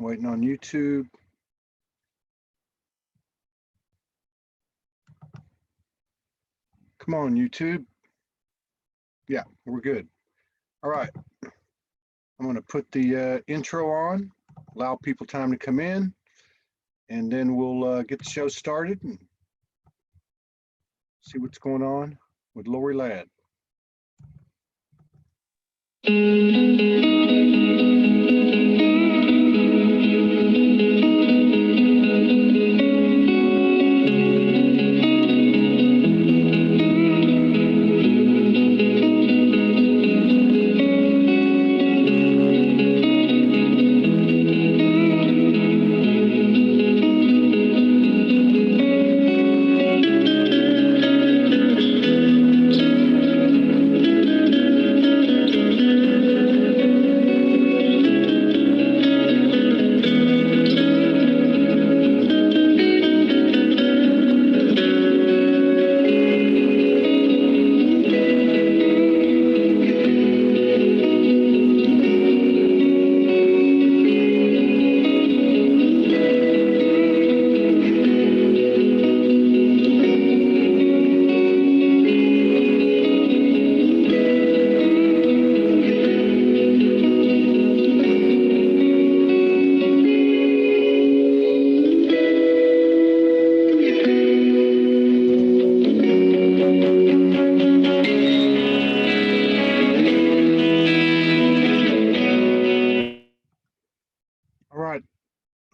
Waiting on YouTube. Come on, YouTube. Yeah, we're good. All right. I'm going to put the intro on, allow people time to come in, and then we'll get the show started and see what's going on with Lorie Ladd.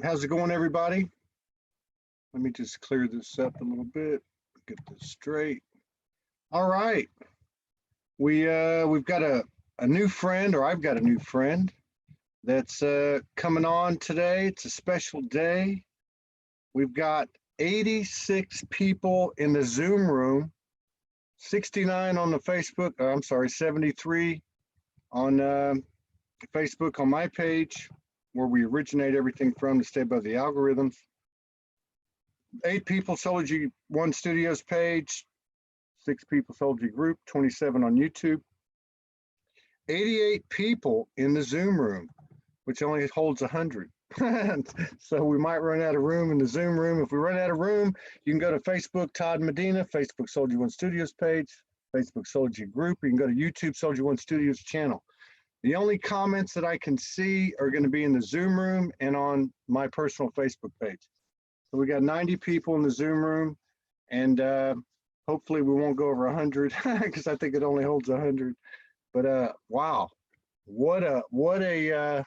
How's it going, everybody? Let me just clear this up a little bit, get this straight. All right. We've got a new friend, or I've got a new friend that's coming on today. It's a special day. We've got 86 people in the Zoom room, 69 on the Facebook, I'm sorry, 73 on Facebook on my page, where we originate everything from to stay above the algorithms. 8 people, Soulspeaks One Studios page, 6 people, Soulspeaks Group, 27 on YouTube. 88 people in the Zoom room, which only holds 100. So we might run out of room in the Zoom room. If we run out of room, you can go to Facebook, Todd Medina, Facebook Soulspeaks One Studios page, Facebook Soulspeaks Group. You can go to YouTube, Soulspeaks One Studios channel. The only comments that I can see are going to be in the Zoom room and on my personal Facebook page. So we got 90 people in the Zoom room, and hopefully we won't go over 100 because I think it only holds 100. But wow, what a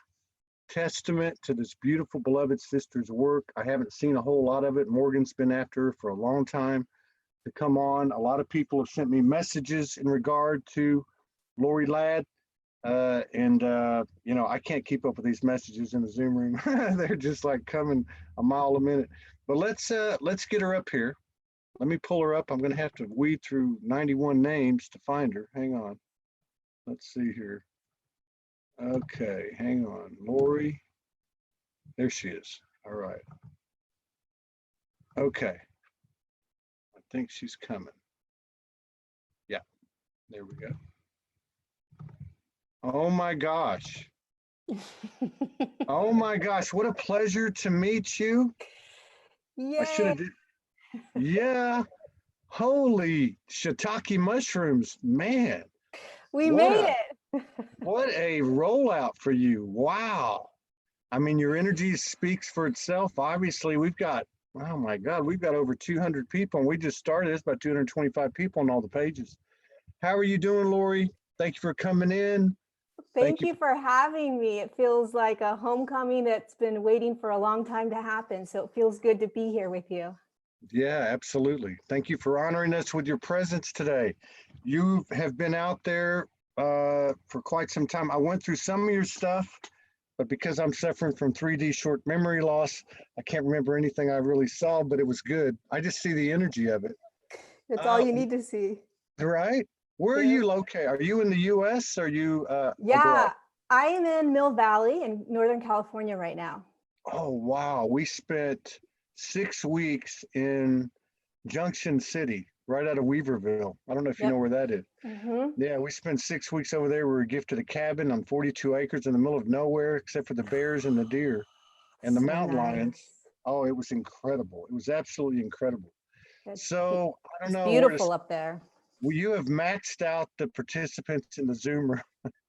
testament to this beautiful beloved sister's work. I haven't seen a whole lot of it. Morgan's been after her for a long time to come on. A lot of people have sent me messages in regard to Lorie Ladd. You know, I can't keep up with these messages in the Zoom room. They're just like coming a mile a minute. But let's get her up here. Let me pull her up. I'm going to have to weed through 91 names to find her. Hang on. Let's see here. Okay, hang on. Lorie. There she is. All right. Okay. I think she's coming. Yeah, there we go. Oh my gosh. Oh my gosh, what a pleasure to meet you. Yeah. I should have did. Yeah. Holy shiitake mushrooms, man. We made it. What a rollout for you. Wow. I mean, your energy speaks for itself. Obviously, we've got, oh my God, we've got over 200 people, and we just started. It's about 225 people on all the pages. How are you doing, Lorie? Thank you for coming in. Thank you for having me. It feels like a homecoming that's been waiting for a long time to happen. So it feels good to be here with you. Yeah, absolutely. Thank you for honoring us with your presence today. You have been out there for quite some time. I went through some of your stuff, but because I'm suffering from 3D short memory loss, I can't remember anything I really saw, but it was good. I just see the energy of it. That's all you need to see. Right? Where are you located? Are you in the U.S.? Or are you abroad? I am in Mill Valley in Northern California right now. Oh, wow. We spent 6 weeks in Junction City, right out of Weaverville. I don't know if you know where that is. Yeah, we spent 6 weeks over there. We were gifted a cabin on 42 acres in the middle of nowhere, except for the bears and the deer. and the So mountain lions. nice. Oh, it was incredible. It was absolutely incredible. It's, So I don't it's know where to. beautiful up there. Well, you have maxed out the participants in the Zoom room.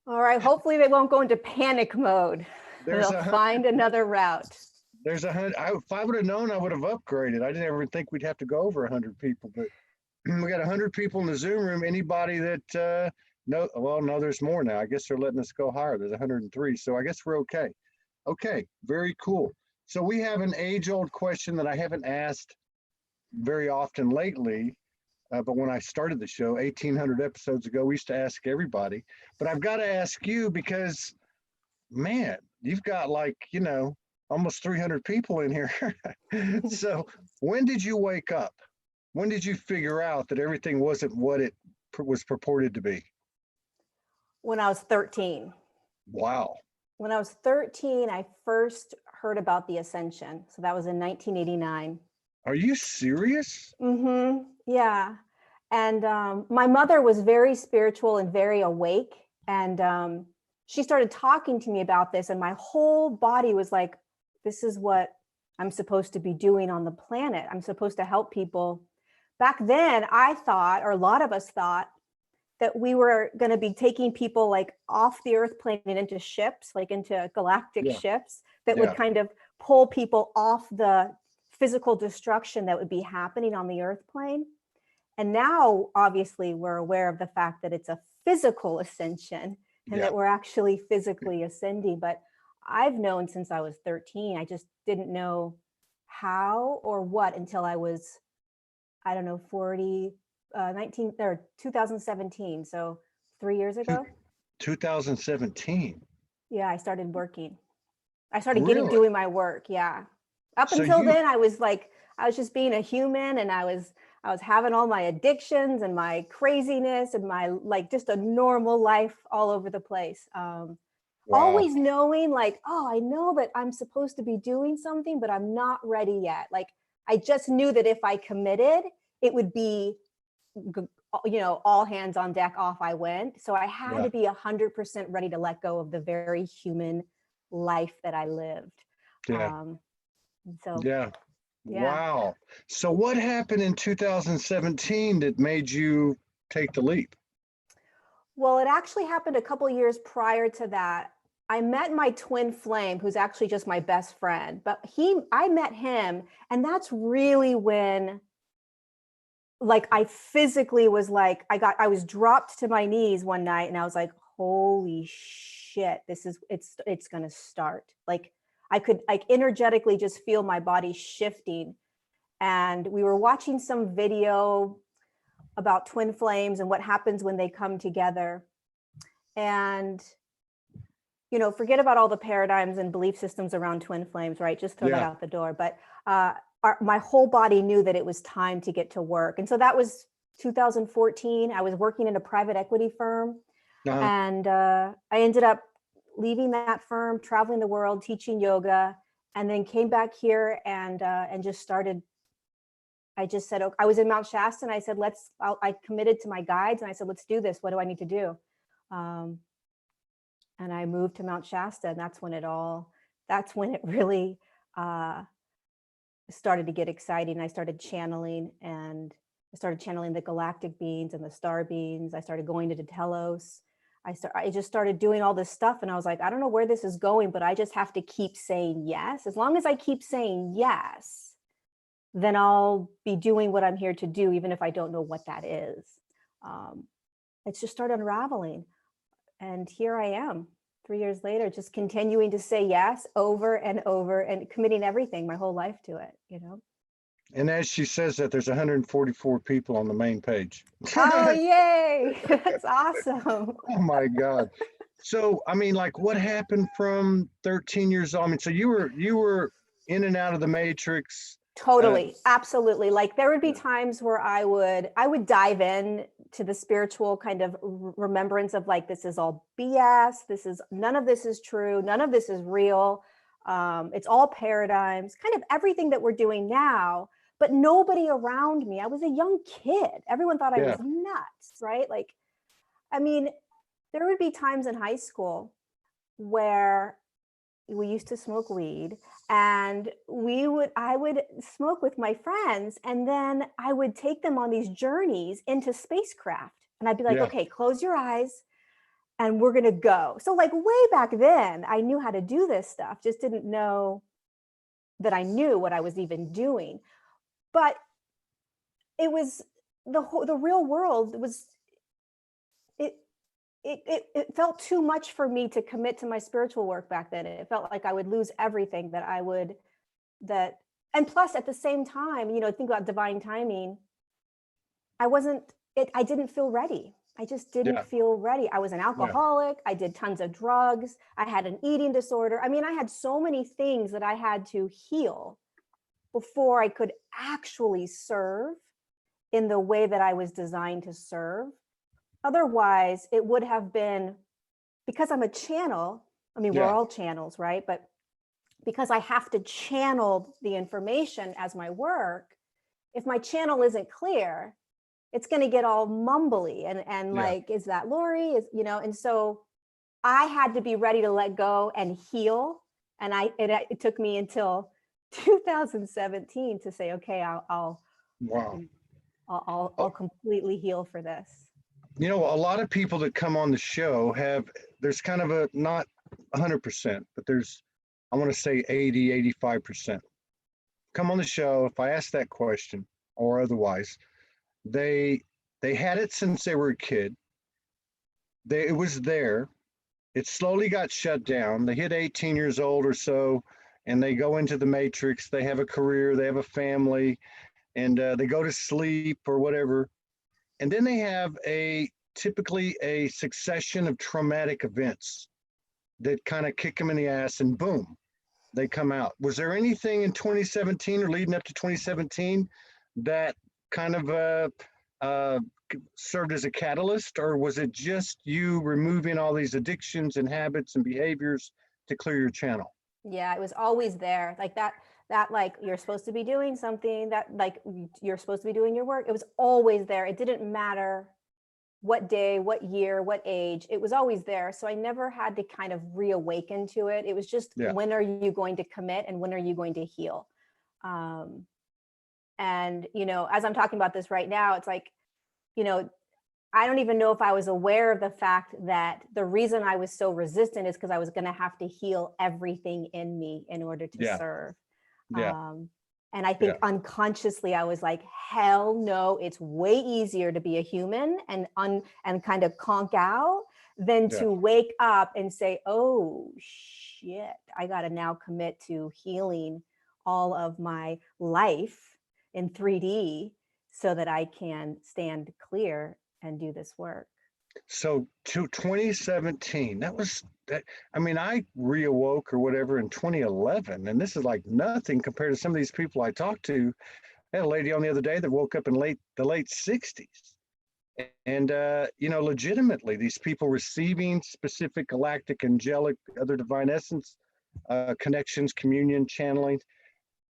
All right, hopefully they won't go into panic mode. There's They'll a find another route. there's 100. If I would have known, I would have upgraded. I didn't ever think we'd have to go over 100 people, but we got 100 people in the Zoom room. Anybody that no, well, no, there's more now. I guess they're letting us go higher. There's 103, so I guess we're okay. Okay, very cool. So we have an age-old question that I haven't asked very often lately, but when I started the show 1,800 episodes ago, we used to ask everybody. But I've got to ask you because, man, you've got like, almost 300 people in here. So when did you wake up? When did you figure out that everything wasn't what it was purported to be? When I was 13. Wow. When I was 13, I first heard about the ascension. So that was in 1989. Are you serious? Mm-hmm. Yeah. And my mother was very spiritual and very awake. And she started talking to me about this. And my whole body was like, this is what I'm supposed to be doing on the planet. I'm supposed to help people. Back then, I thought, or a lot of us thought, that we were going to be taking people like off the earth plane and into ships, like into galactic ships that would kind of pull people off the physical destruction that would be happening on the earth plane. And now, obviously, we're aware of the fact that it's a physical ascension and that we're actually physically ascending. But I've known since I was 13. I just didn't know how or what until I was, I don't know, 2017. So 3 years ago. 2017. Yeah, I started working. I started Really? doing my work. Yeah. Up So until then, I was just being a human, and I was having all my addictions and my craziness and my just a normal life all over the place. Always knowing I know that I'm supposed to be doing something, but I'm not ready yet. I just knew that if I committed, it would be, all hands on deck, off I went. So I had to be 100% ready to let go of the very human life that I lived. Wow. So what happened in 2017 that made you take the leap? Well, it actually happened a couple of years prior to that. I met my twin flame, who's actually just my best friend, but I met him, and that's really when I physically was I was dropped to my knees one night, and I was like, holy shit, it's going to start. I could energetically just feel my body shifting. And we were watching some video about twin flames and what happens when they come together. And, forget about all the paradigms and belief systems around twin flames, right? Just throw that out the door. But my whole body knew that it was time to get to work. And so that was 2014. I was working in a private equity firm. And I ended up leaving that firm, traveling the world, teaching yoga, and then came back here and just started. I just said, okay, I was in Mount Shasta, and I said, I committed to my guides, and I said, let's do this. What do I need to do? And I moved to Mount Shasta, and that's when it really started to get exciting. I started channeling, and I started channeling the galactic beings and the star beings. I started going to Telos. I just started doing all this stuff, and I was like, I don't know where this is going, but I just have to keep saying yes. As long as I keep saying yes, then I'll be doing what I'm here to do, even if I don't know what that is. It's just started unraveling. And here I am 3 years later, just continuing to say yes over and over and committing everything, my whole life to it, And as she says that, there's 144 people on the main page. Oh, yay. That's awesome. Oh my God. So, what happened from 13 years old? So you were in and out of the matrix. Totally. Absolutely. There would be times where I would dive in to the spiritual kind of remembrance of this is all BS. None of this is true. None of this is real. It's all paradigms, kind of everything that we're doing now, but nobody around me. I was a young kid. Everyone thought I was nuts, right? There would be times in high school where we used to smoke weed, and I would smoke with my friends, and then I would take them on these journeys into spacecraft. And I'd be like, Yeah. okay, close your eyes and we're going to go. So like way back then, I knew how to do this stuff, just didn't know that I knew what I was even doing. But it was the real world was, it felt too much for me to commit to my spiritual work back then. It felt like I would lose everything and plus at the same time, think about divine timing. I didn't feel ready. I just didn't feel ready. I was an alcoholic. I did tons of drugs. I had an eating disorder. I mean, I had so many things that I had to heal before I could actually serve in the way that I was designed to serve. Otherwise, it would have been, because I'm a channel, I mean, we're all channels, right? But because I have to channel the information as my work, if my channel isn't clear, it's going to get all mumbly and like, is that Lorie? And so I had to be ready to let go and heal. And it took me until 2017 to say, okay, I'll completely heal for this. A lot of people that come on the show there's kind of not 100%, but there's, I want to say 80, 85% come on the show. If I ask that question or otherwise, they had it since they were a kid. It was there. It slowly got shut down. They hit 18 years old or so, and they go into the matrix. They have a career, they have a family, and they go to sleep or whatever. And then they have typically a succession of traumatic events that kind of kick them in the ass, and boom, they come out. Was there anything in 2017 or leading up to 2017 that kind of served as a catalyst, or was it just you removing all these addictions and habits and behaviors to clear your channel? Yeah, it was always there. Like that like you're supposed to be doing something, that like you're supposed to be doing your work. It was always there. It didn't matter what day, what year, what age, it was always there. So I never had to kind of reawaken to it. It was just, when are you going to commit and when are you going to heal? And, as I'm talking about this right now, it's like, I don't even know if I was aware of the fact that the reason I was so resistant is because I was going to have to heal everything in me in order to serve. And I think unconsciously I was like, hell no, it's way easier to be a human and kind of conk out than to wake up and say, oh shit, I got to now commit to healing all of my life in 3D so that I can stand clear and do this work. So to 2017, I reawoke or whatever in 2011, and this is like nothing compared to some of these people I talked to. I had a lady on the other day that woke up in the late 60s. And, legitimately, these people receiving specific galactic, angelic, other divine essence connections, communion, channeling.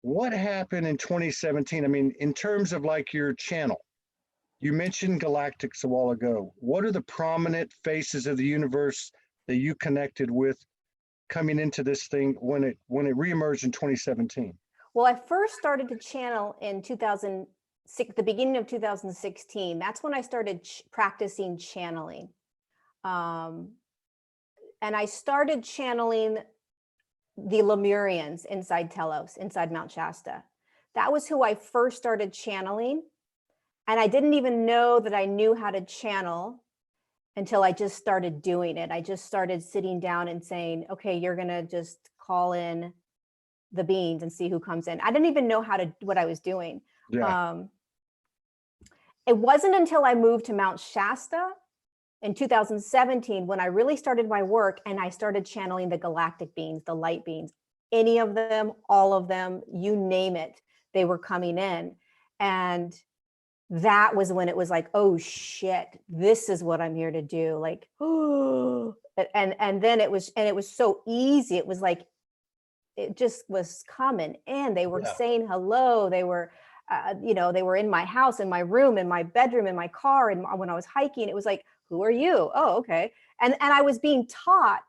What happened in 2017? I mean, in terms of like your channel, you mentioned galactics a while ago. What are the prominent faces of the universe that you connected with coming into this thing when it reemerged in 2017? Well, I first started to channel in 2006, the beginning of 2016. That's when I started practicing channeling. And I started channeling the Lemurians inside Telos, inside Mount Shasta. That was who I first started channeling. And I didn't even know that I knew how to channel until I just started doing it. I just started sitting down and saying, okay, you're going to just call in the beings and see who comes in. I didn't even know what I was doing. It wasn't until I moved to Mount Shasta in 2017 when I really started my work and I started channeling the galactic beings, the light beings, any of them, all of them, you name it, they were coming in. And that was when it was like, oh shit, this is what I'm here to do. Like, oh, and then it was so easy. It was like, it just was coming in. They were saying hello. They were, they were in my house, in my room, in my bedroom, in my car. And when I was hiking, it was like, who are you? Oh, okay. And I was being taught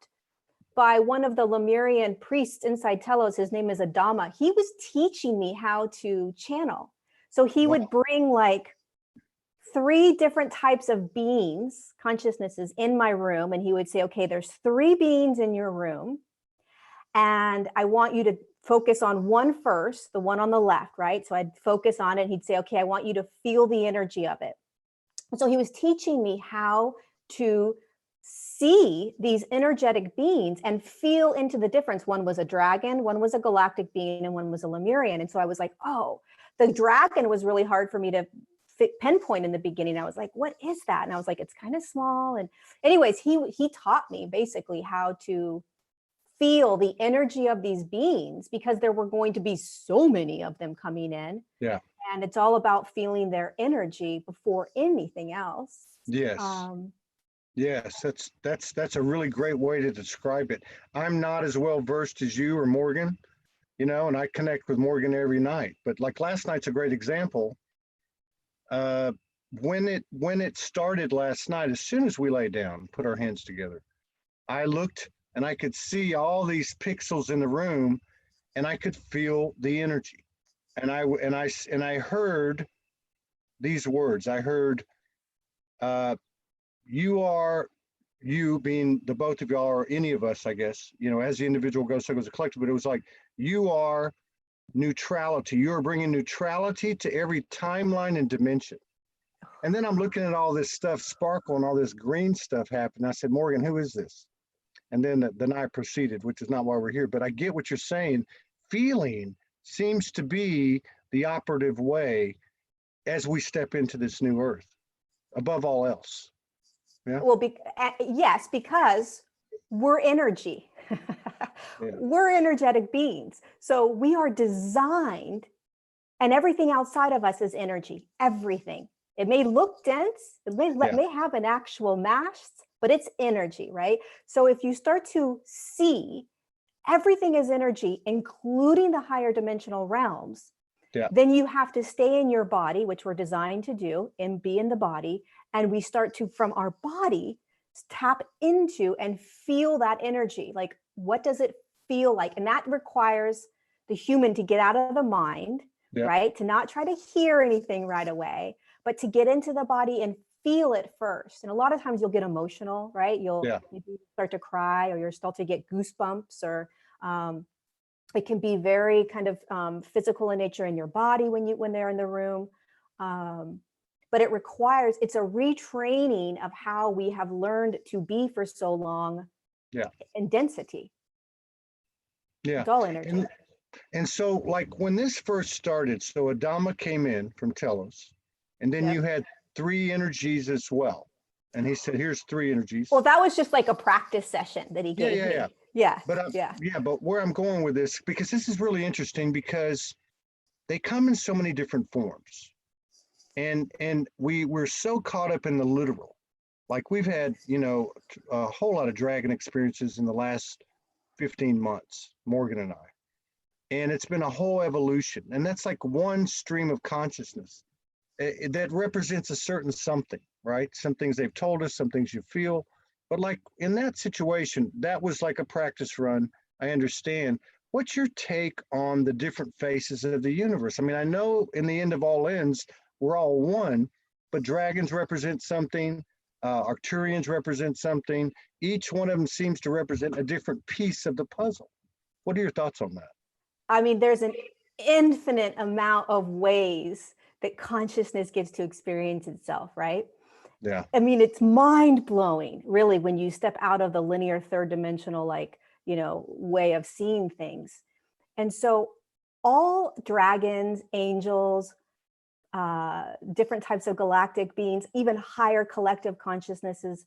by one of the Lemurian priests inside Telos. His name is Adama. He was teaching me how to channel. So he would bring like 3 different types of beings, consciousnesses in my room. And he would say, okay, there's 3 beings in your room. And I want you to focus on one first, the one on the left, right? So I'd focus on it. He'd say, okay, I want you to feel the energy of it. So he was teaching me how to see these energetic beings and feel into the difference. One was a dragon, one was a galactic being, and one was a Lemurian. And so I was like, oh, the dragon was really hard for me to pinpoint in the beginning. I was like, what is that? And I was like, it's kind of small. And anyways, he taught me basically how to feel the energy of these beings, because there were going to be so many of them coming in. Yeah. And it's all about feeling their energy before anything else. Yes. Yes, that's a really great way to describe it. I'm not as well versed as you or Morgan, you know, and I connect with Morgan every night. But like last night's a great example. When it started last night, as soon as we lay down, put our hands together, I looked and I could see all these pixels in the room, and I could feel the energy, and I heard these words. I heard, you being the both of y'all, or any of us, I guess, you know, as the individual goes, so goes the collective, but it was like, you are neutrality. You are bringing neutrality to every timeline and dimension. And then I'm looking at all this stuff sparkle and all this green stuff happen. I said, Morgan, who is this? And then I proceeded, which is not why we're here, but I get what you're saying. Feeling seems to be the operative way as we step into this new earth, above all else. Yeah. Well, yes, because we're energy. Yeah. We're energetic beings. So we are designed, and everything outside of us is energy, everything. It may look dense, it may have an actual mass, but it's energy, right? So if you start to see everything is energy, including the higher dimensional realms, then you have to stay in your body, which we're designed to do, and be in the body. And we start to, from our body, tap into and feel that energy. Like, what does it feel like? And that requires the human to get out of the mind, right? To not try to hear anything right away, but to get into the body and feel it first. And a lot of times you'll get emotional, right? You'll maybe start to cry, or you'll start to get goosebumps, or it can be very kind of physical in nature in your body when they're in the room. But it's a retraining of how we have learned to be for so long in density. Yeah. Dull energy. And so like when this first started, so Adama came in from Telos, and then you had 3 energies as well. And he said, here's 3 energies. Well, that was just like a practice session that he gave me. Yeah. But where I'm going with this, because this is really interesting, because they come in so many different forms. And we're so caught up in the literal. Like we've had, you know, a whole lot of dragon experiences in the last 15 months, Morgan and I. And it's been a whole evolution. And that's like one stream of consciousness that represents a certain something, right? Some things they've told us, some things you feel. But like in that situation, that was like a practice run. I understand. What's your take on the different faces of the universe? I mean, I know in the end of all ends, we're all one, but dragons represent something. Arcturians represent something. Each one of them seems to represent a different piece of the puzzle. What are your thoughts on that? I mean, there's an infinite amount of ways that consciousness gets to experience itself, right? Yeah. I mean, it's mind blowing, really, when you step out of the linear third dimensional, like, you know, way of seeing things. And so all dragons, angels, different types of galactic beings, even higher collective consciousnesses,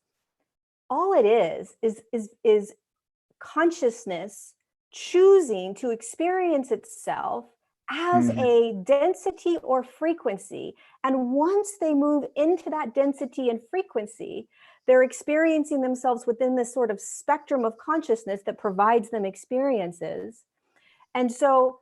all it is consciousness choosing to experience itself as a density or frequency. And once they move into that density and frequency, they're experiencing themselves within this sort of spectrum of consciousness that provides them experiences. And so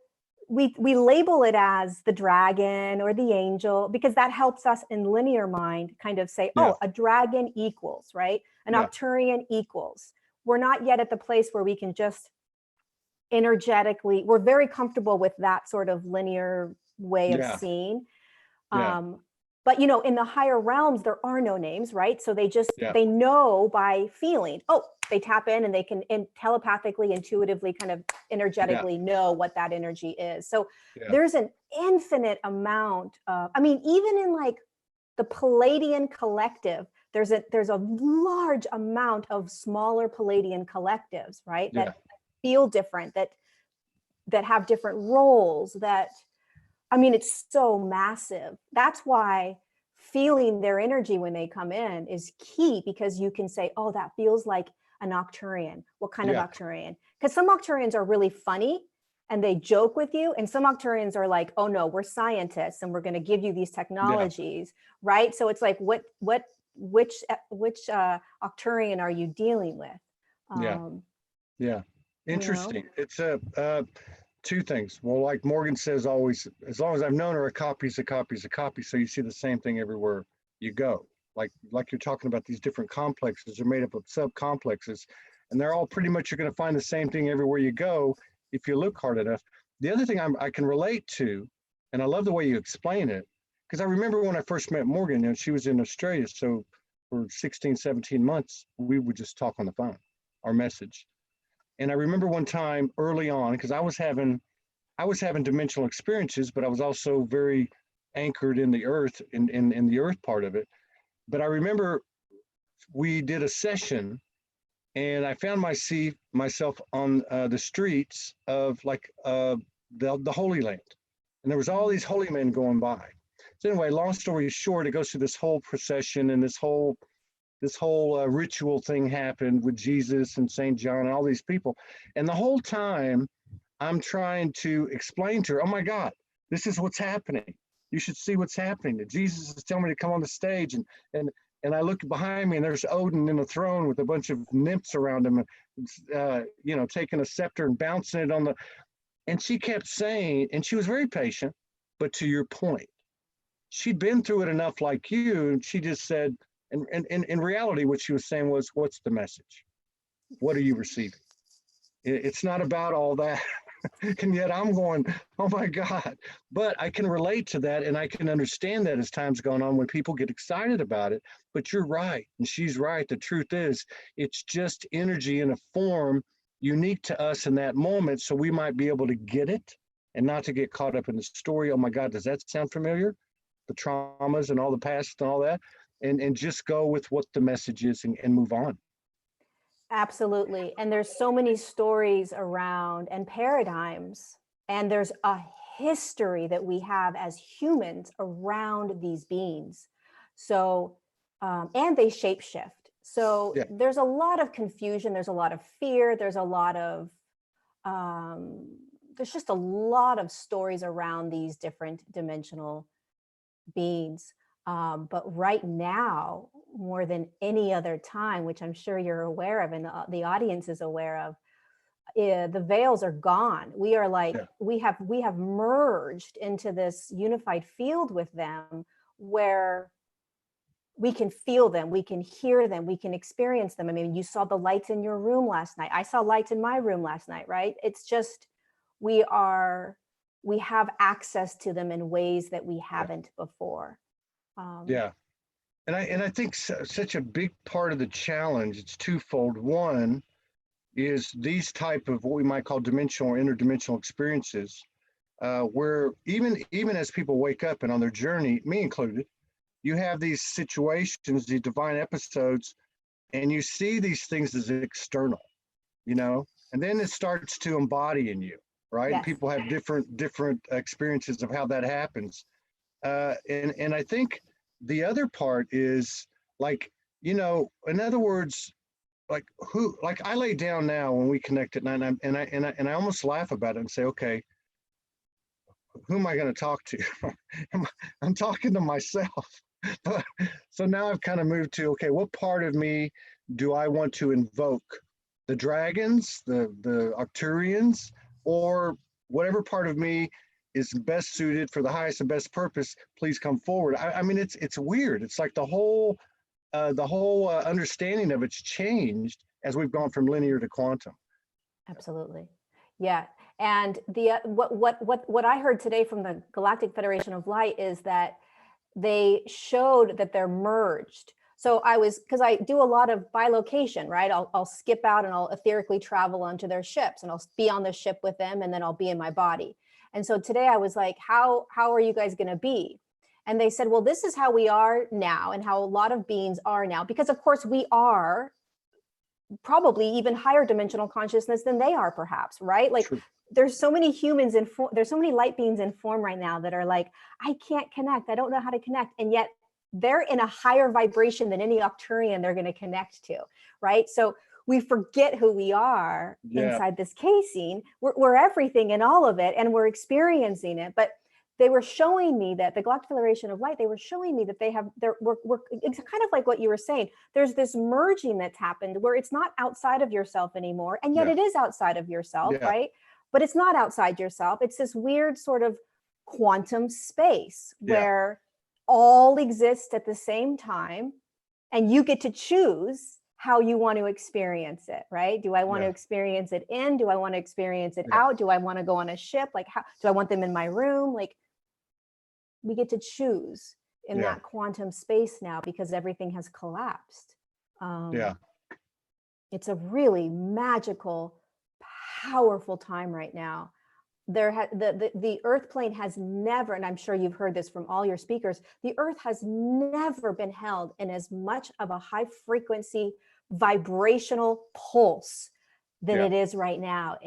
we label it as the dragon or the angel, because that helps us in linear mind kind of say, oh, a dragon equals, right? An Arcturian equals. we're not yet at the place where we can just energetically, we're very comfortable with that sort of linear way of Yeah. seeing. Yeah. But you know, in the higher realms, there are no names, right? So they just, Yeah. they know by feeling. Oh, they tap in and they can telepathically, intuitively, kind of energetically know what that energy is. So Yeah. there's an infinite amount of, I mean, even in like the Palladian collective, there's a large amount of smaller Palladian collectives, right? Yeah. That feel different, that have different roles, that, I mean, it's so massive. That's why feeling their energy when they come in is key, because you can say, oh, that feels like a Nocturian. What kind of Nocturian? Because some Nocturians are really funny and they joke with you. And some Nocturians are like, oh no, we're scientists and we're going to give you these technologies, right? So it's like, which Nocturian are you dealing with? Yeah. Interesting. You know? It's two things. Well, like Morgan says always, as long as I've known her, a copy's a copy's a copy. So you see the same thing everywhere you go. Like you're talking about, these different complexes are made up of sub-complexes, and they're all pretty much, you're going to find the same thing everywhere you go if you look hard enough. The other thing I can relate to, and I love the way you explain it, because I remember when I first met Morgan, and she was in Australia, so for 16, 17 months, we would just talk on the phone, our message. And I remember one time early on, because I was having dimensional experiences, but I was also very anchored in the earth, in the earth part of it. But I remember we did a session, and I found myself on the streets of like the Holy Land, and there was all these holy men going by. So anyway, long story short, it goes through this whole procession, and this whole ritual thing happened with Jesus and St. John and all these people. And the whole time I'm trying to explain to her, oh my God, this is what's happening. You should see what's happening. Jesus is telling me to come on the stage. And I look behind me, and there's Odin in the throne with a bunch of nymphs around him, taking a scepter and bouncing it on the, and she kept saying, and she was very patient, but to your point, she'd been through it enough like you, and she just said, and in reality, what she was saying was, what's the message? What are you receiving? It's not about all that. And yet I'm going, oh my God. But I can relate to that, and I can understand that as time's gone on when people get excited about it. But you're right, and she's right. The truth is, it's just energy in a form unique to us in that moment. So we might be able to get it and not to get caught up in the story. Oh my God, does that sound familiar? The traumas and all the past and all that. And just go with what the message is, and move on. Absolutely. And there's so many stories around, and paradigms, and there's a history that we have as humans around these beings. So, and they shapeshift. So there's a lot of confusion. There's a lot of fear. There's just a lot of stories around these different dimensional beings. But right now, more than any other time, which I'm sure you're aware of, and the audience is aware of, the veils are gone. We are like, we have merged into this unified field with them, where we can feel them, we can hear them, we can experience them. I mean, you saw the lights in your room last night. I saw lights in my room last night, right? It's just, we have access to them in ways that we haven't before. And I think such a big part of the challenge, it's twofold. One is these type of what we might call dimensional or interdimensional experiences, where even as people wake up and on their journey, me included, you have these situations, these divine episodes, and you see these things as external, and then it starts to embody in you, right? Yes. And people have different experiences of how that happens. And I think the other part is like, in other words, like I lay down now when we connect at night, and I almost laugh about it and say, okay, who am I going to talk to? I'm talking to myself. So now I've kind of moved to, okay, what part of me do I want to invoke? The dragons, the Arcturians, or whatever part of me is best suited for the highest and best purpose, please come forward. I mean, it's weird. It's like the whole understanding of it's changed. as we've gone from linear to quantum. Absolutely. Yeah. And the what I heard today from the Galactic Federation of Light is that they showed that they're merged. So because I do a lot of bilocation, right? I'll skip out and I'll etherically travel onto their ships, and I'll be on the ship with them, and then I'll be in my body. And so today I was like, how are you guys going to be? And they said, well, this is how we are now, and how a lot of beings are now, because of course we are probably even higher dimensional consciousness than they are, perhaps, right? Like, True. there's so many humans there's so many light beings in form right now that are like, I can't connect, I don't know how to connect, and yet they're in a higher vibration than any Octurian they're going to connect to, right? So we forget who we are inside this casing. We're everything in all of it, and we're experiencing it. But they were showing me that the Galactic Federation of Light, they were showing me that it's kind of like what you were saying. There's this merging that's happened where it's not outside of yourself anymore. And yet it is outside of yourself, right? But it's not outside yourself. It's this weird sort of quantum space where all exist at the same time, and you get to choose how you want to experience it, right? Do I want to experience it in? Do I want to experience it out? Do I want to go on a ship? Like, how do I want them in my room? Like, we get to choose in that quantum space now, because everything has collapsed. It's a really magical, powerful time right now. The earth plane has never, and I'm sure you've heard this from all your speakers, the earth has never been held in as much of a high frequency vibrational pulse than it is right now.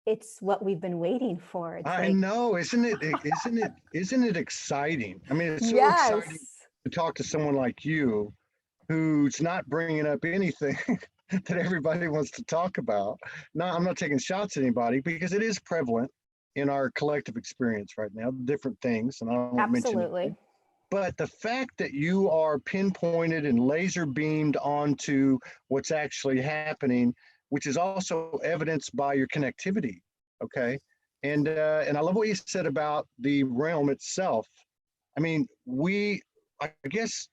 It's what we've been waiting for. I know, isn't it exciting? I mean, it's so exciting to talk to someone like you, who's not bringing up anything that everybody wants to talk about. No, I'm not taking shots at anybody, because it is prevalent in our collective experience right now, different things, and I don't mention it. But the fact that you are pinpointed and laser beamed onto what's actually happening, which is also evidenced by your connectivity, okay? And I love what you said about the realm itself. I mean, I guess,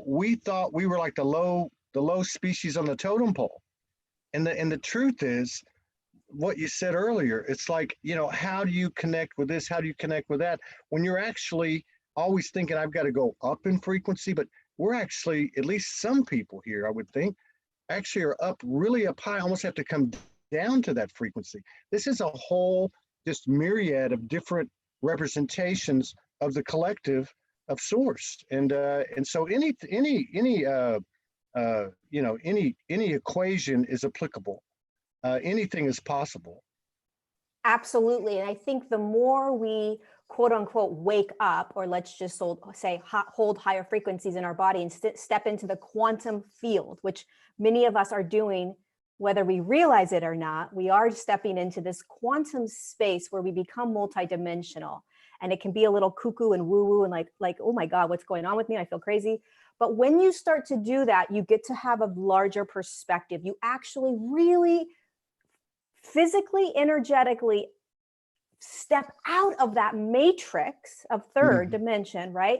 we thought we were like the low species on the totem pole. And the truth is, what you said earlier, it's like, how do you connect with this? How do you connect with that? When you're actually always thinking, I've got to go up in frequency, but we're actually, at least some people here, I would think, actually are really up high, almost have to come down to that frequency. This is a whole just myriad of different representations of the collective of source. And so any equation is applicable. Anything is possible. Absolutely. And I think the more we, quote unquote, wake up, or let's just say hold higher frequencies in our body and step into the quantum field, which many of us are doing, whether we realize it or not, we are stepping into this quantum space where we become multidimensional. And it can be a little cuckoo and woo-woo and like, oh my God, what's going on with me? I feel crazy. But when you start to do that, you get to have a larger perspective. You actually really physically, energetically step out of that matrix of third dimension, right?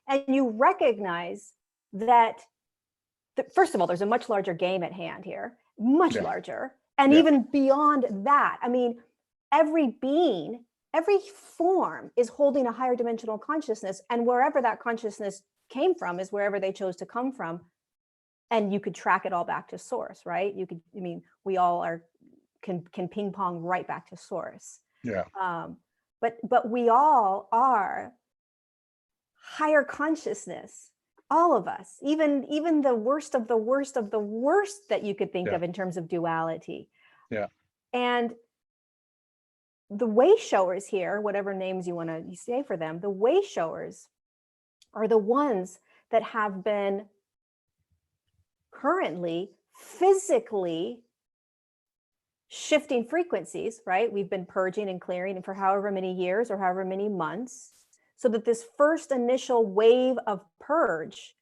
And you recognize that, first of all, there's a much larger game at hand here, much larger. And even beyond that, I mean, every being, every form is holding a higher dimensional consciousness, and wherever that consciousness came from is wherever they chose to come from. And you could track it all back to source, right? You could, I mean, we all can ping pong right back to source. But we all are higher consciousness, all of us, even the worst of the worst of the worst that you could think of in terms of duality. And the way showers here, whatever names you want to say for them, the way showers are the ones that have been currently physically shifting frequencies, right? We've been purging and clearing and for however many years or however many months, so that this first initial wave of purge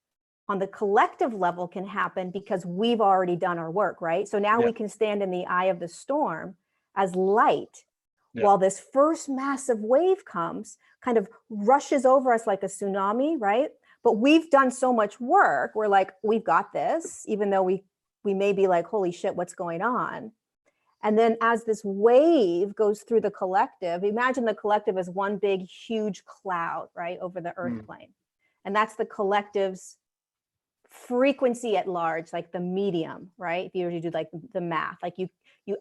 on the collective level can happen because we've already done our work, right? So now we can stand in the eye of the storm as light while this first massive wave comes, kind of rushes over us like a tsunami, right? But we've done so much work. We're like, we've got this, even though we may be like, holy shit, what's going on? And then as this wave goes through the collective, imagine the collective as one big, huge cloud, right, over the earth plane. And that's the collective's frequency at large, like the medium, right? If you were to do like the math, like you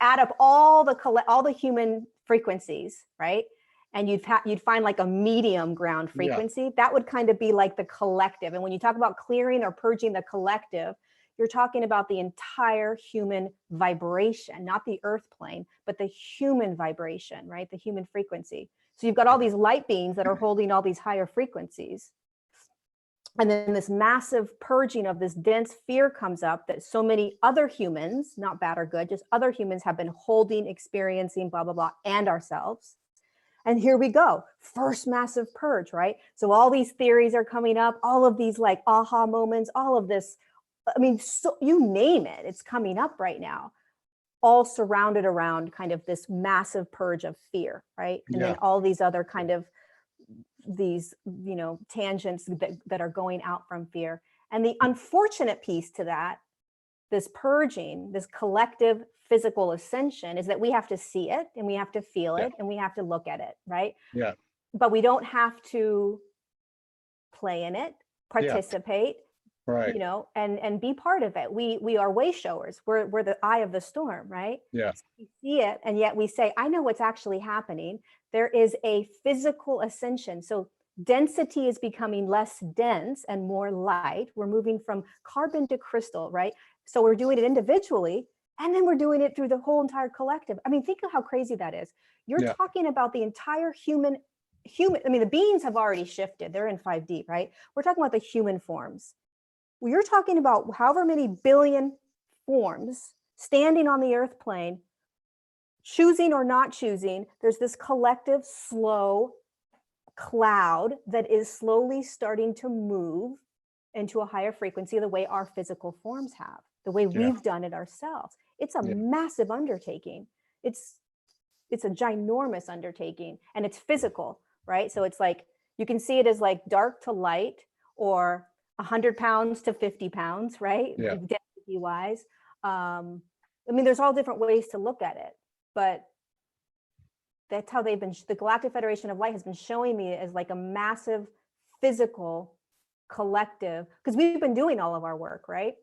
add up all the human frequencies, right? And you'd find like a medium ground frequency. Yeah. That would kind of be like the collective. And when you talk about clearing or purging the collective, you're talking about the entire human vibration, not the earth plane, but the human vibration, right? The human frequency. So you've got all these light beings that are holding all these higher frequencies. And then this massive purging of this dense fear comes up that so many other humans, not bad or good, just other humans have been holding, experiencing, blah, blah, blah, and ourselves. And here we go, first massive purge, right? So all these theories are coming up, all of these like aha moments, all of this, I mean, so you name it, it's coming up right now, all surrounded around kind of this massive purge of fear, right? And then all these other kind of these, you know, tangents that are going out from fear. And the unfortunate piece to that, this purging, this collective physical ascension, is that we have to see it and we have to feel it and we have to look at it, right? Yeah. But we don't have to play in it, participate, right, you know, and be part of it. We are way showers. We're the eye of the storm, right? Yeah. So we see it, and yet we say, I know what's actually happening. There is a physical ascension. So density is becoming less dense and more light. We're moving from carbon to crystal, right? So we're doing it individually, and then we're doing it through the whole entire collective. I mean, think of how crazy that is. You're talking about the entire human, I mean, the beings have already shifted. They're in 5D, right? We're talking about the human forms. Well, you're talking about however many billion forms standing on the earth plane, choosing or not choosing. There's this collective slow cloud that is slowly starting to move into a higher frequency the way our physical forms have, the way we've done it ourselves. It's a massive undertaking. It's a ginormous undertaking, and it's physical, right? So it's like, you can see it as like dark to light, or 100 pounds to 50 pounds, right? Density wise. I mean, there's all different ways to look at it, but that's how the Galactic Federation of Light has been showing me as like a massive physical collective, because we've been doing all of our work, right?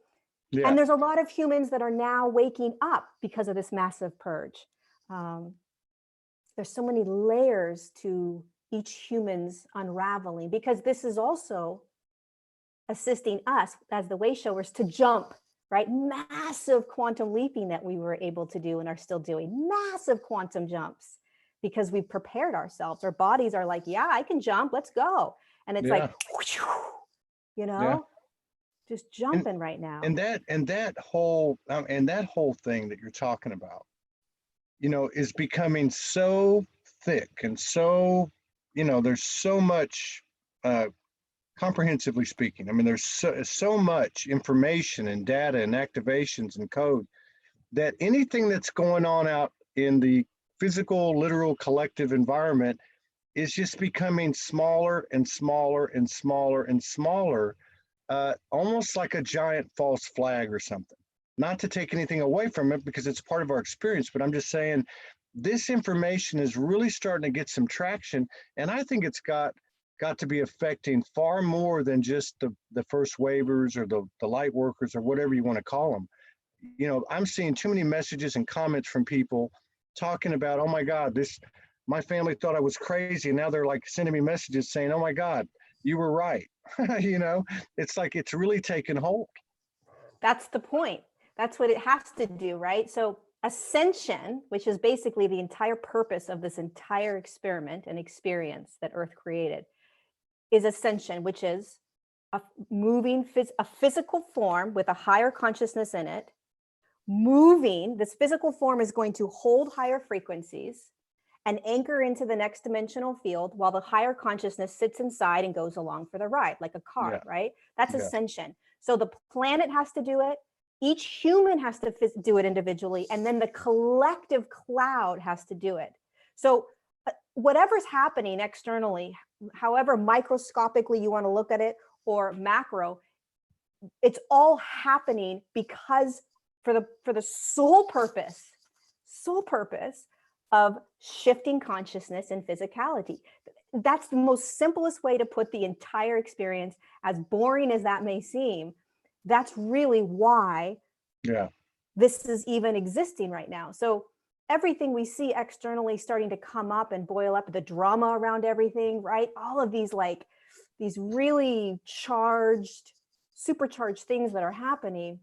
Yeah. And there's a lot of humans that are now waking up because of this massive purge. There's so many layers to each human's unraveling, because this is also assisting us as the way showers to jump, right? Massive quantum leaping that we were able to do and are still doing, massive quantum jumps, because we've prepared ourselves. Our bodies are like, yeah, I can jump, let's go. And it's like, you know, just jumping right now. And that whole thing that you're talking about, you know, is becoming so thick and so, you know, there's so much, comprehensively speaking, I mean, there's so much information and data and activations and code, that anything that's going on out in the physical, literal, collective environment is just becoming smaller and smaller and smaller and smaller, almost like a giant false flag or something. Not to take anything away from it, because it's part of our experience, but I'm just saying this information is really starting to get some traction, and I think it's got to be affecting far more than just the first wavers or the light workers or whatever you want to call them. You know, I'm seeing too many messages and comments from people talking about, oh my God, my family thought I was crazy, and now they're like sending me messages saying, oh my God, you were right. You know, it's like it's really taken hold. That's the point. That's what it has to do, right? So ascension, which is basically the entire purpose of this entire experiment and experience that Earth created, is ascension, which is a physical form with a higher consciousness in it. Moving, this physical form is going to hold higher frequencies and anchor into the next dimensional field, while the higher consciousness sits inside and goes along for the ride, like a car, right? That's ascension. So the planet has to do it. Each human has to do it individually, and then the collective cloud has to do it. So whatever's happening externally, however microscopically you want to look at it, or macro, it's all happening because for the sole purpose of shifting consciousness and physicality. That's the most simplest way to put the entire experience, as boring as that may seem. That's really why this is even existing right now. So everything we see externally starting to come up and boil up, the drama around everything, right? All of these these really supercharged things that are happening,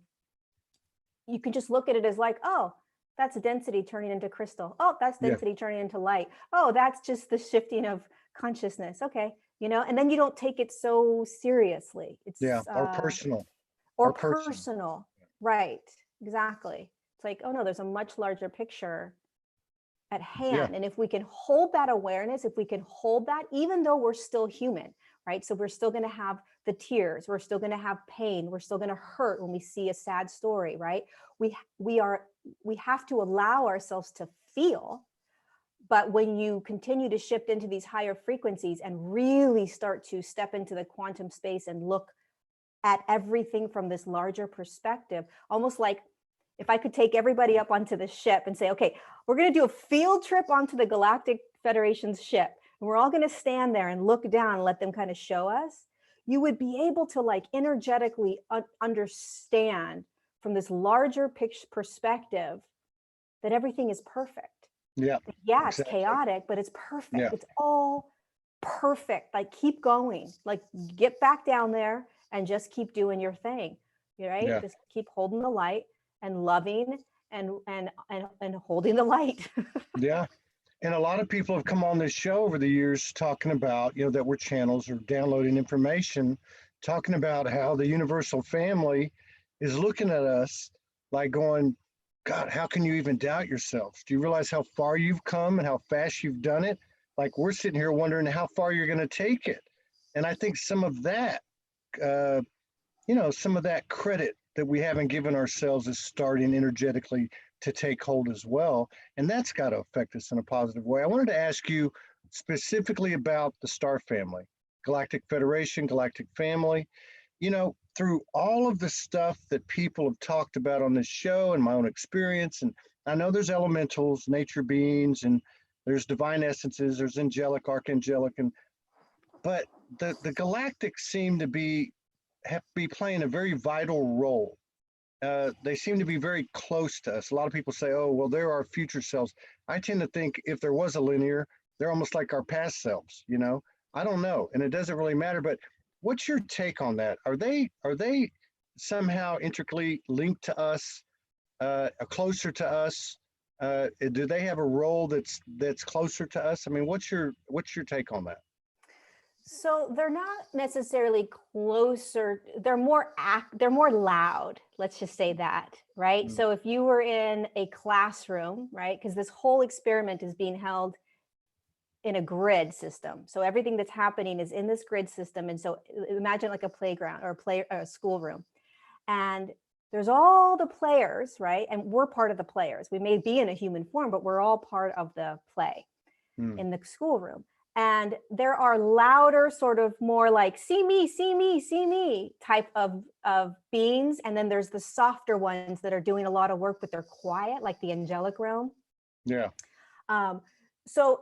you can just look at it as like, oh, that's density turning into crystal. Oh, that's density turning into light. Oh, that's just the shifting of consciousness. Okay. And then you don't take it so seriously. It's or personal. Or personal. Right. Exactly. It's like, oh no, there's a much larger picture at hand. And if we can hold that awareness, if we can hold that, even though we're still human, right? So we're still going to have the tears, we're still going to have pain, we're still going to hurt when we see a sad story, right? We have to allow ourselves to feel. But when you continue to shift into these higher frequencies and really start to step into the quantum space and look at everything from this larger perspective, almost like if I could take everybody up onto the ship and say, okay, we're going to do a field trip onto the Galactic Federation's ship, and we're all going to stand there and look down and let them kind of show us, you would be able to energetically understand from this larger perspective that everything is perfect. Exactly. It's chaotic, but it's perfect. It's all perfect. Keep going, get back down there and just keep doing your thing, right? Just keep holding the light and loving and holding the light. And a lot of people have come on this show over the years talking about, that we're channels or downloading information, talking about how the universal family is looking at us like going, God, how can you even doubt yourselves? Do you realize how far you've come and how fast you've done it? Like, we're sitting here wondering how far you're going to take it. And I think some of that, some of that credit that we haven't given ourselves is starting energetically to take hold as well. And that's got to affect us in a positive way. I wanted to ask you specifically about the star family, Galactic Federation, Galactic Family. Through all of the stuff that people have talked about on this show and my own experience, and I know there's elementals, nature beings, and there's divine essences, there's angelic, archangelic, but the galactics seem to be playing a very vital role. They seem to be very close to us. A lot of people say, oh, well, they're our future selves. I tend to think if there was a linear, they're almost like our past selves, I don't know. And it doesn't really matter, but what's your take on that? Are they somehow intricately linked to us, closer to us? Do they have a role that's closer to us? I mean, what's your take on that? So they're not necessarily closer. They're more loud. Let's just say that, right? So if you were in a classroom, right? Because this whole experiment is being held in a grid system. So everything that's happening is in this grid system. And so imagine like a playground or a schoolroom. And there's all the players, right? And we're part of the players. We may be in a human form, but we're all part of the play in the schoolroom. And there are louder, sort of more like, see me, see me, see me type of beings. And then there's the softer ones that are doing a lot of work, but they're quiet, like the angelic realm. So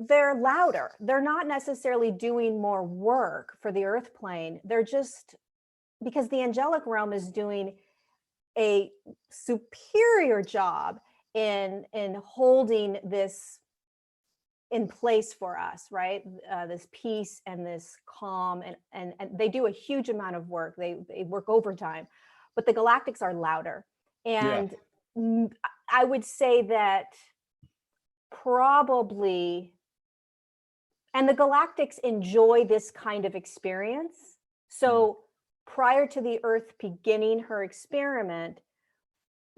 they're louder. They're not necessarily doing more work for the earth plane. They're just, because the angelic realm is doing a superior job in holding this in place for us, right? This peace and this calm, and they do a huge amount of work. They work overtime, but the galactics are louder. And I would say that probably, and the galactics enjoy this kind of experience. So prior to the Earth beginning her experiment,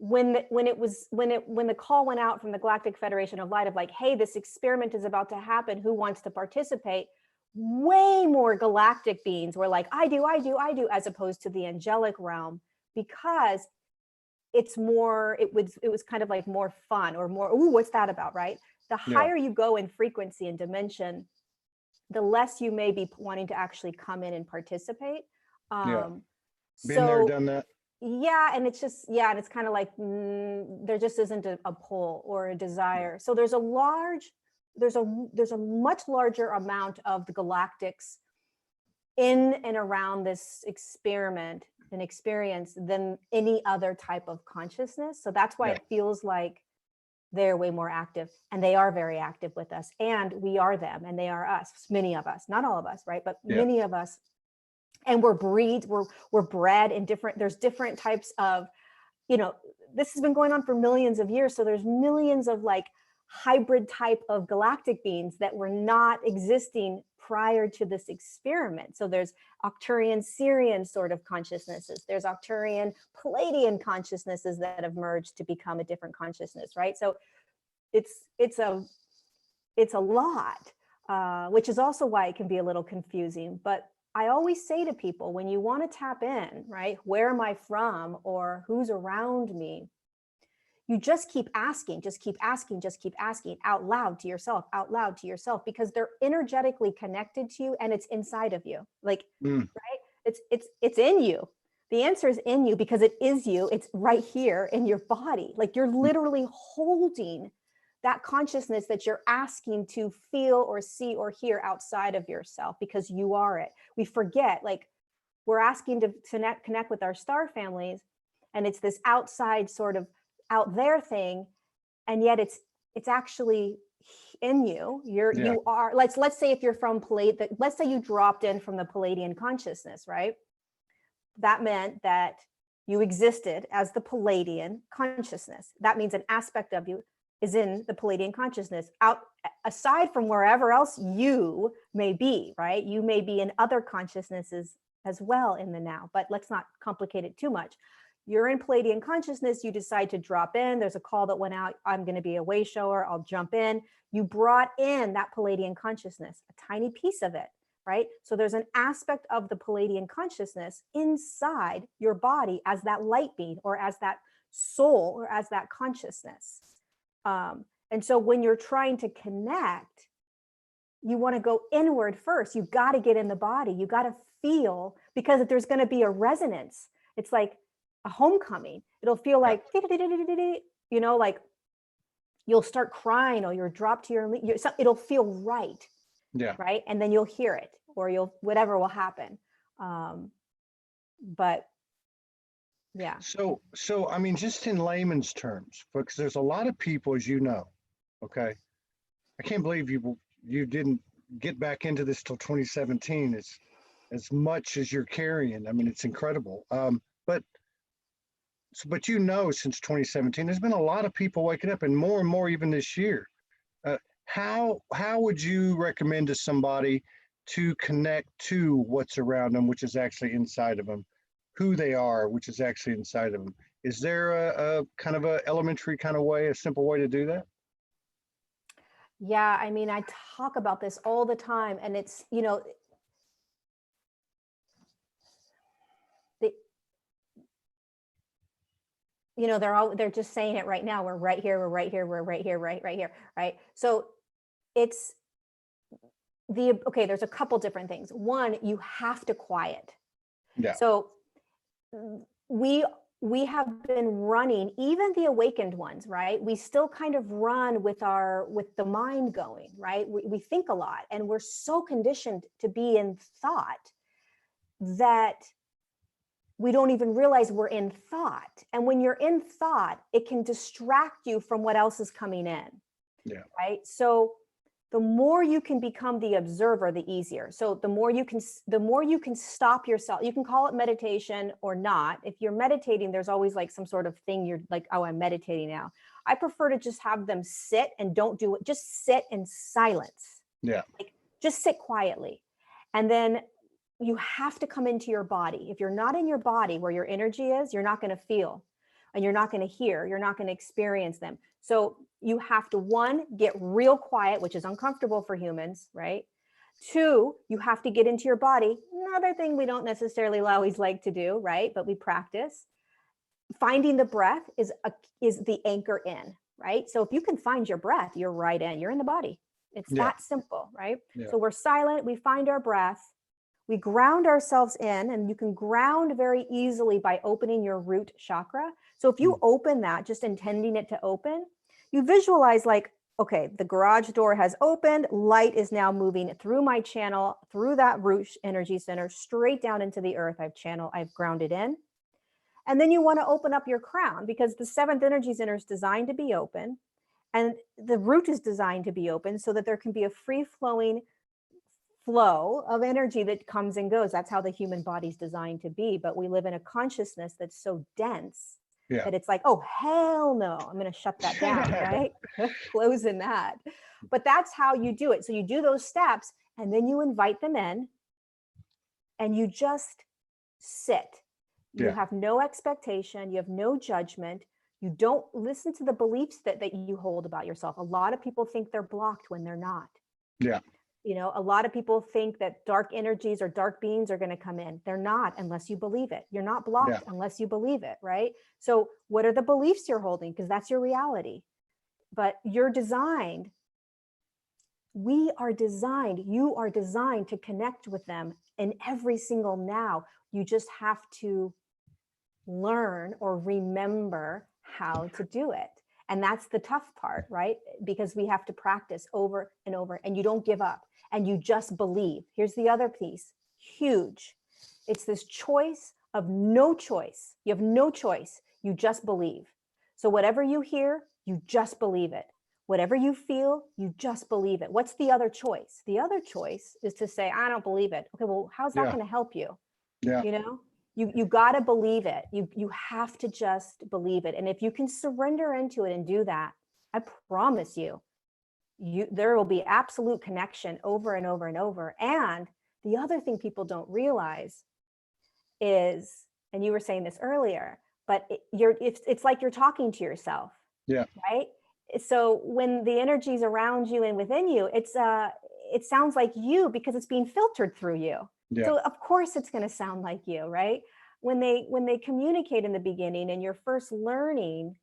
when the call went out from the Galactic Federation of Light of like, hey, this experiment is about to happen, who wants to participate? Way more galactic beings were like, I do, as opposed to the angelic realm, because it's more, it was kind of like more fun or more, ooh, what's that about, right? The higher you go in frequency and dimension, the less you may be wanting to actually come in and participate. Yeah. Been there, So done that. yeah, and it's just, yeah, and it's kind of like, there just isn't a pull or a desire. So there's a much larger amount of the galactics in and around this experiment and experience than any other type of consciousness. So that's why it feels like they're way more active, and they are very active with us, and we are them and they are us, many of us, not all of us, right? But many of us. And we're bred in there's different types of, this has been going on for millions of years. So there's millions of like hybrid type of galactic beings that were not existing prior to this experiment. So there's Arcturian Sirian sort of consciousnesses. There's Arcturian Palladian consciousnesses that have merged to become a different consciousness, right? So it's a lot, which is also why it can be a little confusing. But I always say to people, when you want to tap in, right, where am I from or who's around me? You just keep asking out loud to yourself, because they're energetically connected to you and it's inside of you. Like, right? It's in you. The answer is in you because it is you. It's right here in your body. Like you're literally holding that consciousness that you're asking to feel or see or hear outside of yourself, because you are it. We forget, like we're asking to connect with our star families, and it's this outside sort of out there thing, and yet it's actually in you. You are, let's say if you're from let's say you dropped in from the Palladian consciousness, right? That meant that you existed as the Palladian consciousness. That means an aspect of you is in the Palladian consciousness, aside from wherever else you may be, right? You may be in other consciousnesses as well in the now, but let's not complicate it too much. You're in Palladian consciousness, you decide to drop in, there's a call that went out, I'm gonna be a way shower, I'll jump in. You brought in that Palladian consciousness, a tiny piece of it, right? So there's an aspect of the Palladian consciousness inside your body as that light being, or as that soul, or as that consciousness. And so when you're trying to connect, you want to go inward first. You've got to get in the body. You got to feel, because if there's going to be a resonance, it's like a homecoming. It'll feel like, like you'll start crying, or you'll drop to your, it'll feel right. Yeah. Right. And then you'll hear it, or whatever will happen. But yeah. So I mean, just in layman's terms, because there's a lot of people, as you know, okay. I can't believe you didn't get back into this till 2017. It's as much as you're carrying. I mean, it's incredible. But since 2017, there's been a lot of people waking up, and more even this year. How would you recommend to somebody to connect to what's around them, which is actually inside of them? Who they are, which is actually inside of them. Is there a kind of a elementary kind of way, a simple way to do that? Yeah, I mean, I talk about this all the time, and it's, they're just saying it right now. We're right here, we're right here, we're right here, right here, right? So it's there's a couple different things. One, you have to quiet. Yeah. So we have been running, even the awakened ones, right? We still kind of run with the mind going, right? We think a lot, and we're so conditioned to be in thought that we don't even realize we're in thought. And when you're in thought, it can distract you from what else is coming in. Yeah. Right. So the more you can become the observer, the easier. So the more you can stop yourself. You can call it meditation or not. If you're meditating, there's always like some sort of thing you're like, oh, I'm meditating now. I prefer to just have them sit and don't do it. Just sit in silence. Yeah. Like just sit quietly. And then you have to come into your body. If you're not in your body where your energy is, you're not going to feel, and you're not going to hear, you're not going to experience them. So you have to, one, get real quiet, which is uncomfortable for humans, right? Two, you have to get into your body. Another thing we don't necessarily always like to do, right? But we practice. Finding the breath is the anchor in, right? So if you can find your breath, you're right in, you're in the body. It's Yeah. that simple, right? Yeah. So we're silent, we find our breath, we ground ourselves in, and you can ground very easily by opening your root chakra. So if you open that, just intending it to open, you visualize like, okay, the garage door has opened, light is now moving through my channel, through that root energy center, straight down into the earth. I've grounded in. And then you want to open up your crown, because the seventh energy center is designed to be open, and the root is designed to be open so that there can be a free flowing flow of energy that comes and goes. That's how the human body's designed to be. But we live in a consciousness that's so dense that it's like, oh, hell no, I'm going to shut that down, right? Closing that. But that's how you do it. So you do those steps, and then you invite them in, and you just sit. You have no expectation. You have no judgment. You don't listen to the beliefs that you hold about yourself. A lot of people think they're blocked when they're not. Yeah. You know, a lot of people think that dark energies or dark beings are going to come in. They're not, unless you believe it. You're not blocked unless you believe it, right? So what are the beliefs you're holding? Because that's your reality. But you're designed. We are designed. You are designed to connect with them in every single now. You just have to learn or remember how to do it. And that's the tough part, right? Because we have to practice over and over, and you don't give up, and you just believe. Here's the other piece, huge. It's this choice of no choice. You have no choice. You just believe. So whatever you hear, you just believe it. Whatever you feel, you just believe it. What's the other choice? The other choice is to say, I don't believe it. Okay, well, how's that going to help you? Yeah. You know? You got to believe it. You have to just believe it. And if you can surrender into it and do that, I promise you, there will be absolute connection over and over and over. And the other thing people don't realize is, and you were saying this earlier, but it's like you're talking to yourself. Yeah. Right. So when the energy's around you and within you, it sounds like you because it's being filtered through you. Yeah. So of course it's going to sound like you, right? When they communicate in the beginning and you're first learning,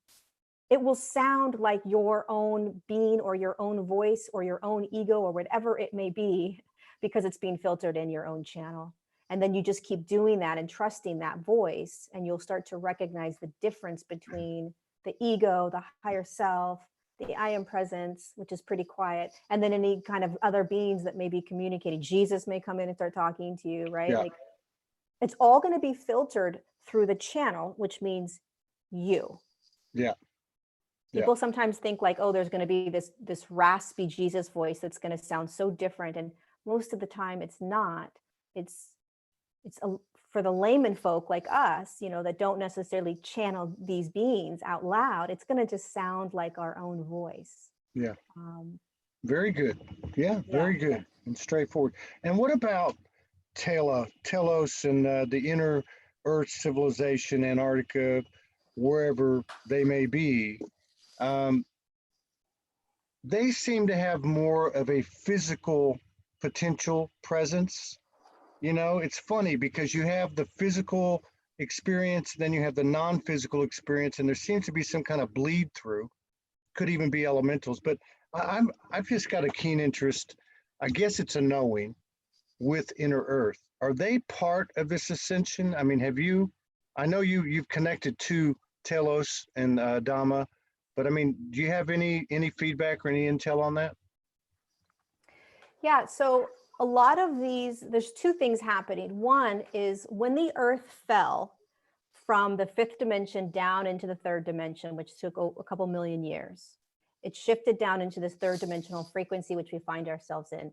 it will sound like your own being or your own voice or your own ego or whatever it may be, because it's being filtered in your own channel. And then you just keep doing that and trusting that voice, and you'll start to recognize the difference between the ego, the higher self, the I am presence, which is pretty quiet, and then any kind of other beings that may be communicating. Jesus may come in and start talking to you, right? Yeah. Like, it's all going to be filtered through the channel, which means you. Yeah. People sometimes think like, oh, there's going to be this raspy Jesus voice that's going to sound so different, and most of the time it's not. It's for the layman folk like us, you know, that don't necessarily channel these beings out loud. It's going to just sound like our own voice. Yeah. Very good. Yeah, very good and straightforward. And what about Telos and the inner Earth civilization, Antarctica, wherever they may be? They seem to have more of a physical potential presence. You know, it's funny because you have the physical experience, then you have the non-physical experience, and there seems to be some kind of bleed through. Could even be elementals, but I've just got a keen interest. I guess it's a knowing with inner Earth. Are they part of this ascension? I mean, I know you've connected to Telos and Dhamma, but I mean, do you have any feedback or any intel on that? Yeah, so a lot of these, there's two things happening. One is when the Earth fell from the fifth dimension down into the third dimension, which took a couple million years, it shifted down into this third dimensional frequency, which we find ourselves in.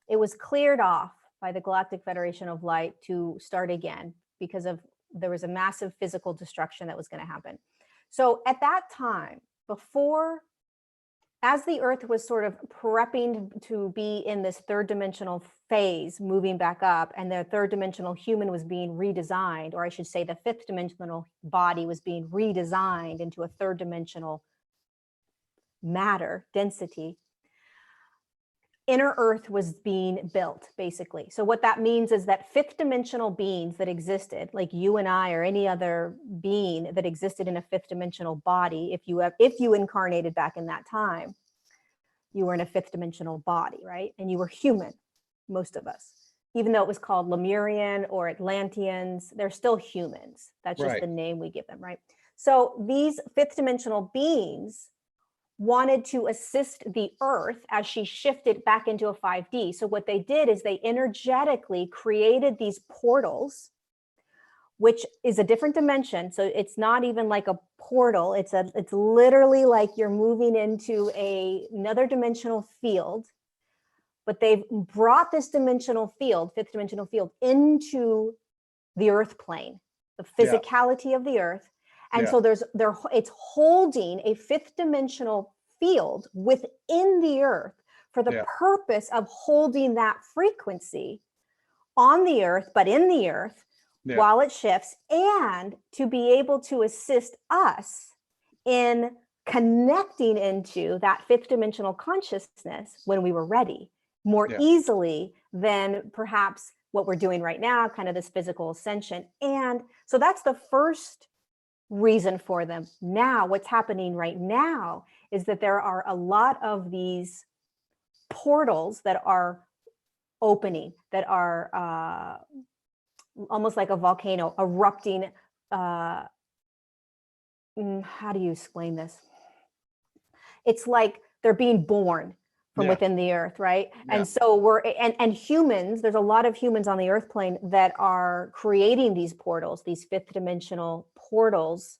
It was cleared off by the Galactic Federation of Light to start again because there was a massive physical destruction that was going to happen. So at that time, as the Earth was sort of prepping to be in this third dimensional phase, moving back up, and the third dimensional human was being redesigned, or I should say the fifth dimensional body was being redesigned into a third dimensional matter density, inner Earth was being built, basically. So what that means is that fifth dimensional beings that existed, like you and I or any other being that existed in a fifth dimensional body, if you incarnated back in that time, you were in a fifth dimensional body, right? And you were human, most of us. Even though it was called Lemurian or Atlanteans, they're still humans. That's just the name we give them, right? So these fifth dimensional beings wanted to assist the earth as she shifted back into a 5D. So what they did is they energetically created these portals, which is a different dimension. So it's not even like a portal. It's literally like you're moving into another dimensional field, but they've brought this dimensional field, fifth dimensional field, into the earth plane, the physicality of the earth. And so it's holding a fifth dimensional field within the earth for the purpose of holding that frequency on the earth, but in the earth while it shifts, and to be able to assist us in connecting into that fifth dimensional consciousness when we were ready, more easily than perhaps what we're doing right now, kind of this physical ascension. And so that's the first reason for them. Now, what's happening right now is that there are a lot of these portals that are opening, that are almost like a volcano erupting. How do you explain this? It's like they're being born from within the earth, right? And so we're, and humans, there's a lot of humans on the earth plane that are creating these portals, these fifth dimensional portals.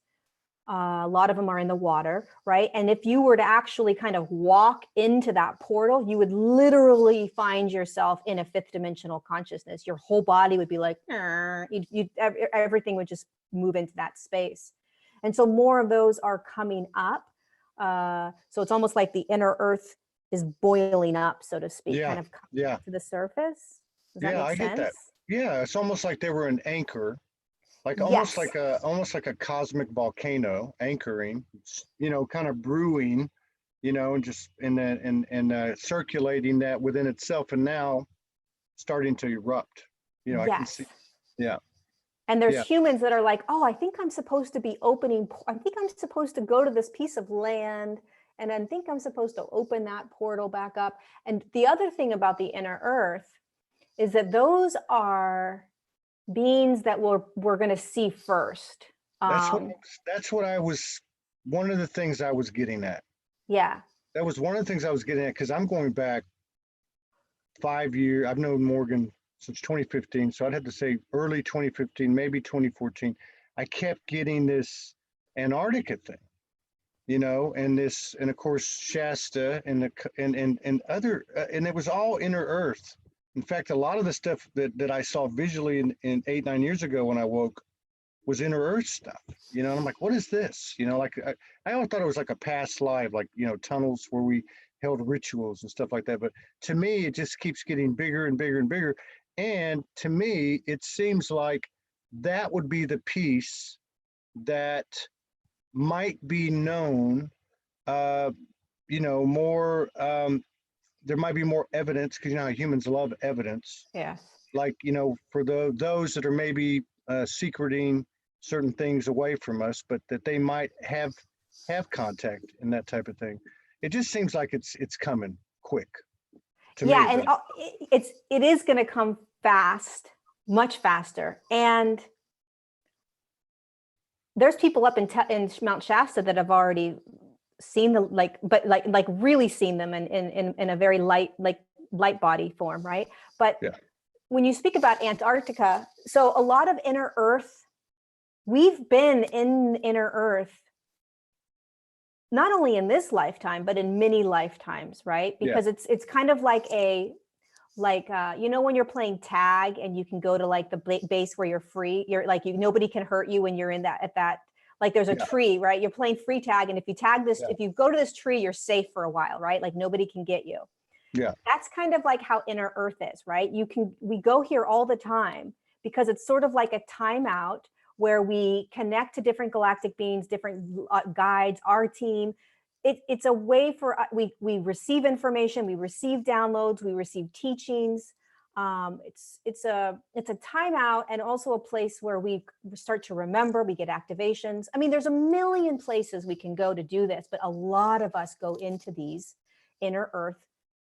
A lot of them are in the water, right? And if you were to actually kind of walk into that portal, you would literally find yourself in a fifth dimensional consciousness. Your whole body would be like, everything would just move into that space. And so more of those are coming up. So it's almost like the inner earth is boiling up, so to speak, kind of to the surface. Does that make sense? I get that. Yeah, it's almost like they were an anchor, like almost like a cosmic volcano anchoring, kind of brewing, and just and circulating that within itself, and now starting to erupt. I can see. Yeah. And there's humans that are like, oh, I think I'm supposed to be opening. I think I'm supposed to go to this piece of land, and I think I'm supposed to open that portal back up. And the other thing about the inner earth is that those are beings that we're going to see first. That's what I was, one of the things I was getting at. Yeah. That was one of the things I was getting at, because I'm going back 5 years. I've known Morgan since 2015. So I'd have to say early 2015, maybe 2014. I kept getting this Antarctica thing, and this, and of course Shasta and other, and it was all inner earth. In fact, a lot of the stuff that I saw visually in 8-9 years ago when I woke was inner earth stuff, and I'm like, what is this? Like I always thought it was like a past life, like, tunnels where we held rituals and stuff like that. But to me, it just keeps getting bigger and bigger and bigger. And to me, it seems like that would be the piece that might be known, more, there might be more evidence, because how humans love evidence. Yes. Like, for those that are maybe secreting certain things away from us, but that they might have contact and that type of thing. It just seems like it's coming quick. Yeah, and it is going to come fast, much faster. And there's people up in Mount Shasta that have already seen the really seen them in a very light body form, right? But when you speak about Antarctica, so a lot of inner earth, we've been in inner earth not only in this lifetime, but in many lifetimes, right? Because it's kind of like when you're playing tag and you can go to like the base where you're free, you're like, nobody can hurt you when you're in that, like there's a tree, right? You're playing free tag. And if you tag this, if you go to this tree, you're safe for a while, right? Like nobody can get you. Yeah. That's kind of like how inner earth is, right? We go here all the time because it's sort of like a timeout where we connect to different galactic beings, different guides, our team. It's a way for we receive information, we receive downloads, we receive teachings. It's a timeout, and also a place where we start to remember. We get activations. I mean, there's a million places we can go to do this, but a lot of us go into these inner earth,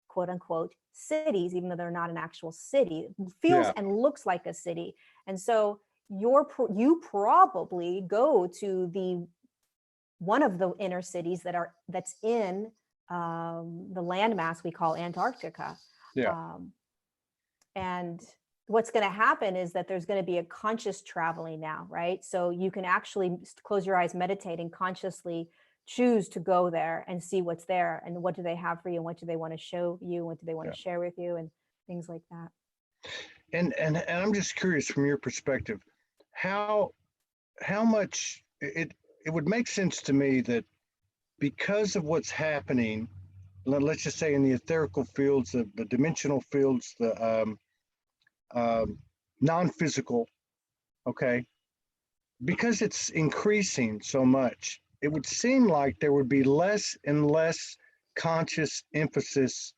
quote unquote, cities, even though they're not an actual city. It feels Yeah. and looks like a city. And so you probably go to the one of the inner cities that's in the landmass we call Antarctica. Yeah. And what's going to happen is that there's going to be a conscious traveling now, right? So you can actually close your eyes, meditate, and consciously choose to go there and see what's there, and what do they have for you, and what do they want to show you, what do they want to share with you, and things like that. And I'm just curious from your perspective, how much it would make sense to me that because of what's happening, let's just say in the etherical fields, the dimensional fields, the non-physical, okay, because it's increasing so much, it would seem like there would be less and less conscious emphasis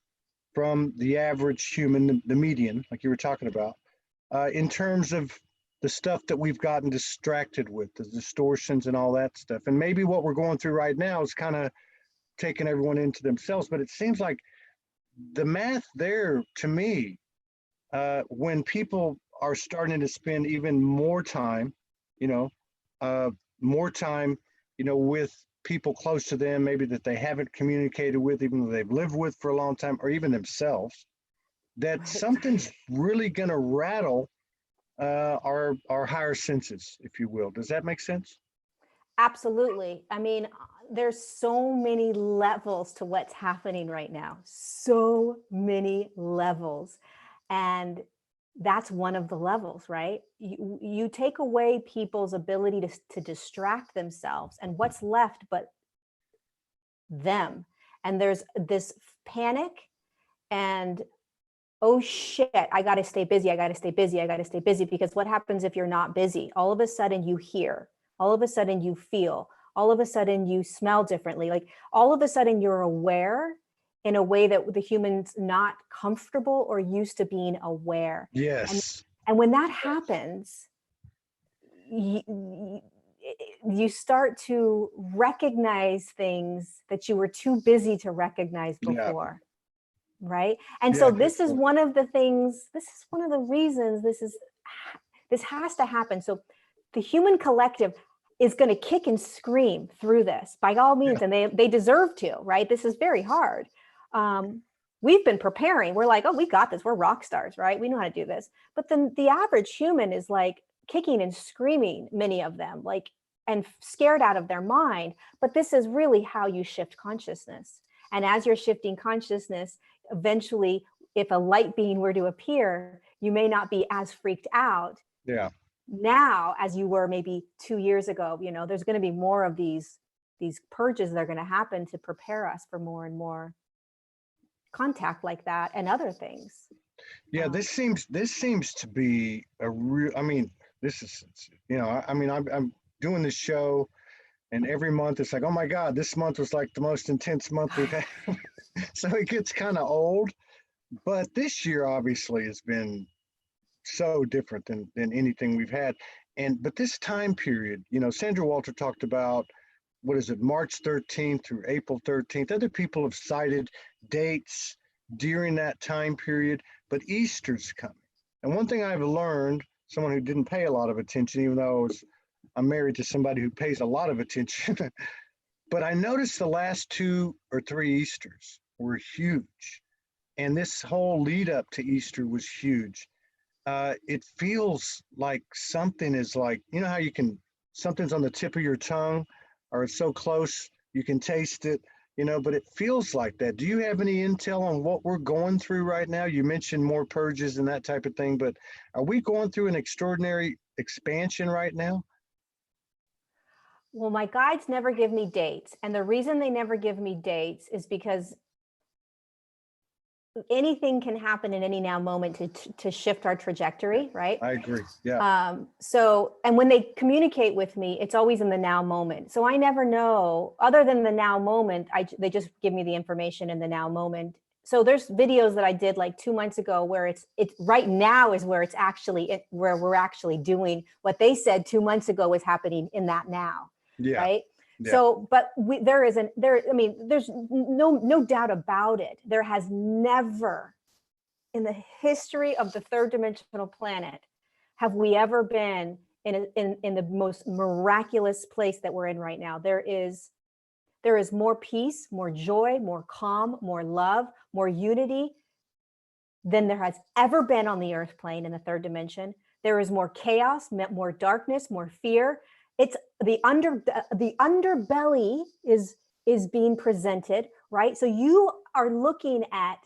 from the average human, the median, like you were talking about, in terms of the stuff that we've gotten distracted with, the distortions and all that stuff. And maybe what we're going through right now is kind of taking everyone into themselves, but it seems like the math there to me, when people are starting to spend even more time, you know, more time, with people close to them, maybe that they haven't communicated with, even though they've lived with for a long time, or even themselves, that Right. something's really going to rattle our higher senses, if you will. Does that make sense? Absolutely. I mean, there's so many levels to what's happening right now. So many levels. And that's one of the levels, right? You take away people's ability to distract themselves, and what's left but them. And there's this panic and, oh shit, I got to stay busy. I got to stay busy. I got to stay busy. Because what happens if you're not busy? All of a sudden you hear, all of a sudden you feel, all of a sudden you smell differently. Like all of a sudden you're aware in a way that the human's not comfortable or used to being aware. Yes. And when that happens, you start to recognize things that you were too busy to recognize before. Yeah. Right. And so this is one of the things, this is one of the reasons this has to happen. So the human collective is going to kick and scream through this by all means. And they deserve to, right? This is very hard. We've been preparing. We're like, oh, we got this. We're rock stars, right? We know how to do this. But then the average human is like kicking and screaming, many of them, like, and scared out of their mind. But this is really how you shift consciousness. And as you're shifting consciousness, eventually, if a light being were to appear, you may not be as freaked out. Yeah. Now, as you were maybe 2 years ago, there's going to be more of these purges that are going to happen to prepare us for more and more contact like that and other things. Yeah, this seems to be a real, I mean, this is, I'm doing this show, and every month it's like, oh my God, this month was like the most intense month we've had. So it gets kind of old, but this year obviously has been so different than anything we've had. But this time period, Sandra Walter talked about, what is it, March 13th through April 13th. Other people have cited dates during that time period, but Easter's coming. And one thing I've learned, someone who didn't pay a lot of attention, even though I'm married to somebody who pays a lot of attention, but I noticed the last 2 or 3 Easters were huge. And this whole lead up to Easter was huge. It feels like something is like, how something's on the tip of your tongue, or it's so close, you can taste it, but it feels like that. Do you have any intel on what we're going through right now? You mentioned more purges and that type of thing, but are we going through an extraordinary expansion right now? Well, my guides never give me dates. And the reason they never give me dates is because anything can happen in any now moment to shift our trajectory, right? I agree. Yeah. And when they communicate with me, it's always in the now moment. So I never know, other than the now moment, they just give me the information in the now moment. So there's videos that I did like 2 months ago where it's right now is where where we're actually doing what they said 2 months ago is happening in that now. Yeah. Right. Yeah. So, but there's no doubt about it. There has never in the history of the third dimensional planet have we ever been in the most miraculous place that we're in right now. There is more peace, more joy, more calm, more love, more unity than there has ever been on the earth plane in the third dimension. There is more chaos, more darkness, more fear. It's the underbelly is being presented, right? So you are looking at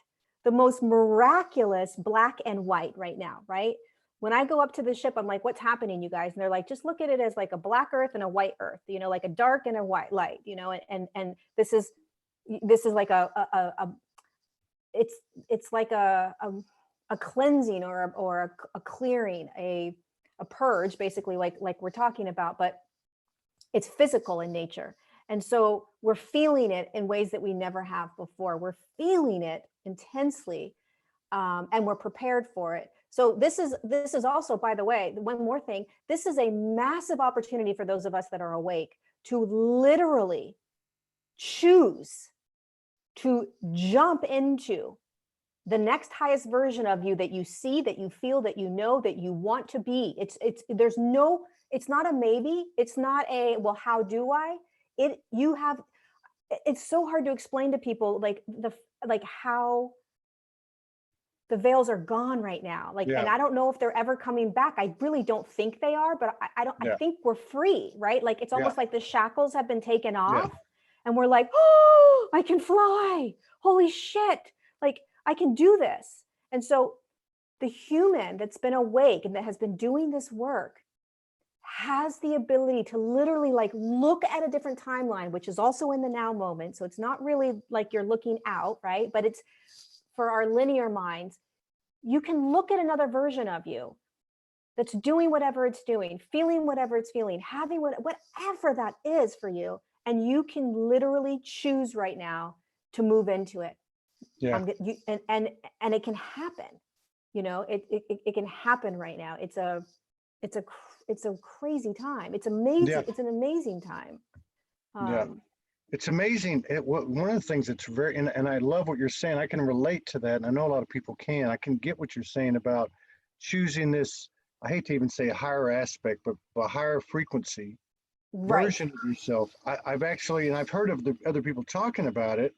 the most miraculous black and white right now, right? When I go up to the ship, I'm like, what's happening, you guys? And they're like, just look at it as like a black earth and a white earth, you know, like a dark and a white light, you know, and this is like it's like a cleansing or a clearing, a purge, basically, like we're talking about, but it's physical in nature. And so we're feeling it in ways that we never have before. We're feeling it intensely, and we're prepared for it. So this is also, by the way, one more thing, this is a massive opportunity for those of us that are awake to literally choose to jump into the next highest version of you that you see, that you feel, that you know, that you want to be. It's not a maybe. It's not a, well, how do I? It's so hard to explain to people like how the veils are gone right now. Like, and I don't know if they're ever coming back. I really don't think they are, but I think we're free, right? Like, it's almost like the shackles have been taken off and we're like, oh, I can fly. Holy shit. Like, I can do this. And so the human that's been awake and that has been doing this work has the ability to literally like look at a different timeline, which is also in the now moment. So it's not really like you're looking out, right? But it's for our linear minds. You can look at another version of you that's doing whatever it's doing, feeling whatever it's feeling, having whatever that is for you. And you can literally choose right now to move into it. Yeah. And it can happen, you know, it can happen right now. It's a crazy time. It's amazing. Yeah. It's an amazing time. Yeah. It's amazing. One of the things that's very, and I love what you're saying. I can relate to that. And I know a lot of people can. I can get what you're saying about choosing this, I hate to even say a higher aspect, but a higher frequency version of yourself. I've actually, and I've heard of the other people talking about it.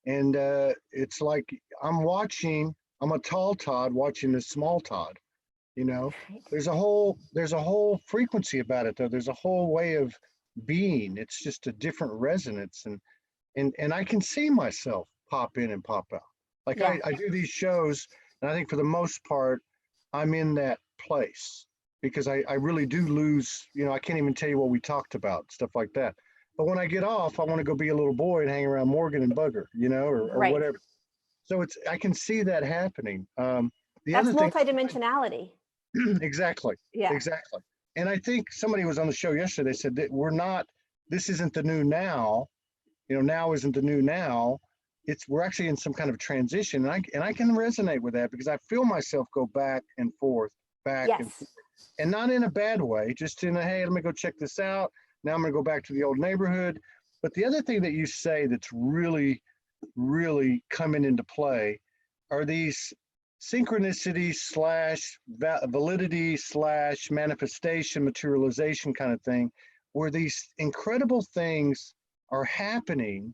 And it's like I'm a tall Todd watching this small Todd, you know. There's a whole frequency about it, though. There's a whole way of being. It's just a different resonance, and I can see myself pop in and pop out. Like I do these shows, and I think for the most part, I'm in that place because I really do lose, you know, I can't even tell you what we talked about, stuff like that. But when I get off, I want to go be a little boy and hang around Morgan and Bugger, you know, or whatever. So I can see that happening. That's multidimensionality. Exactly. Yeah. Exactly. And I think somebody was on the show yesterday. They said that this isn't the new now. You know, now isn't the new now. We're actually in some kind of transition. And I can resonate with that because I feel myself go back and forth, and forth. And not in a bad way, just in a, hey, let me go check this out. Now I'm going to go back to the old neighborhood. But the other thing that you say that's really, really coming into play are these synchronicity / validity / manifestation, materialization kind of thing, where these incredible things are happening.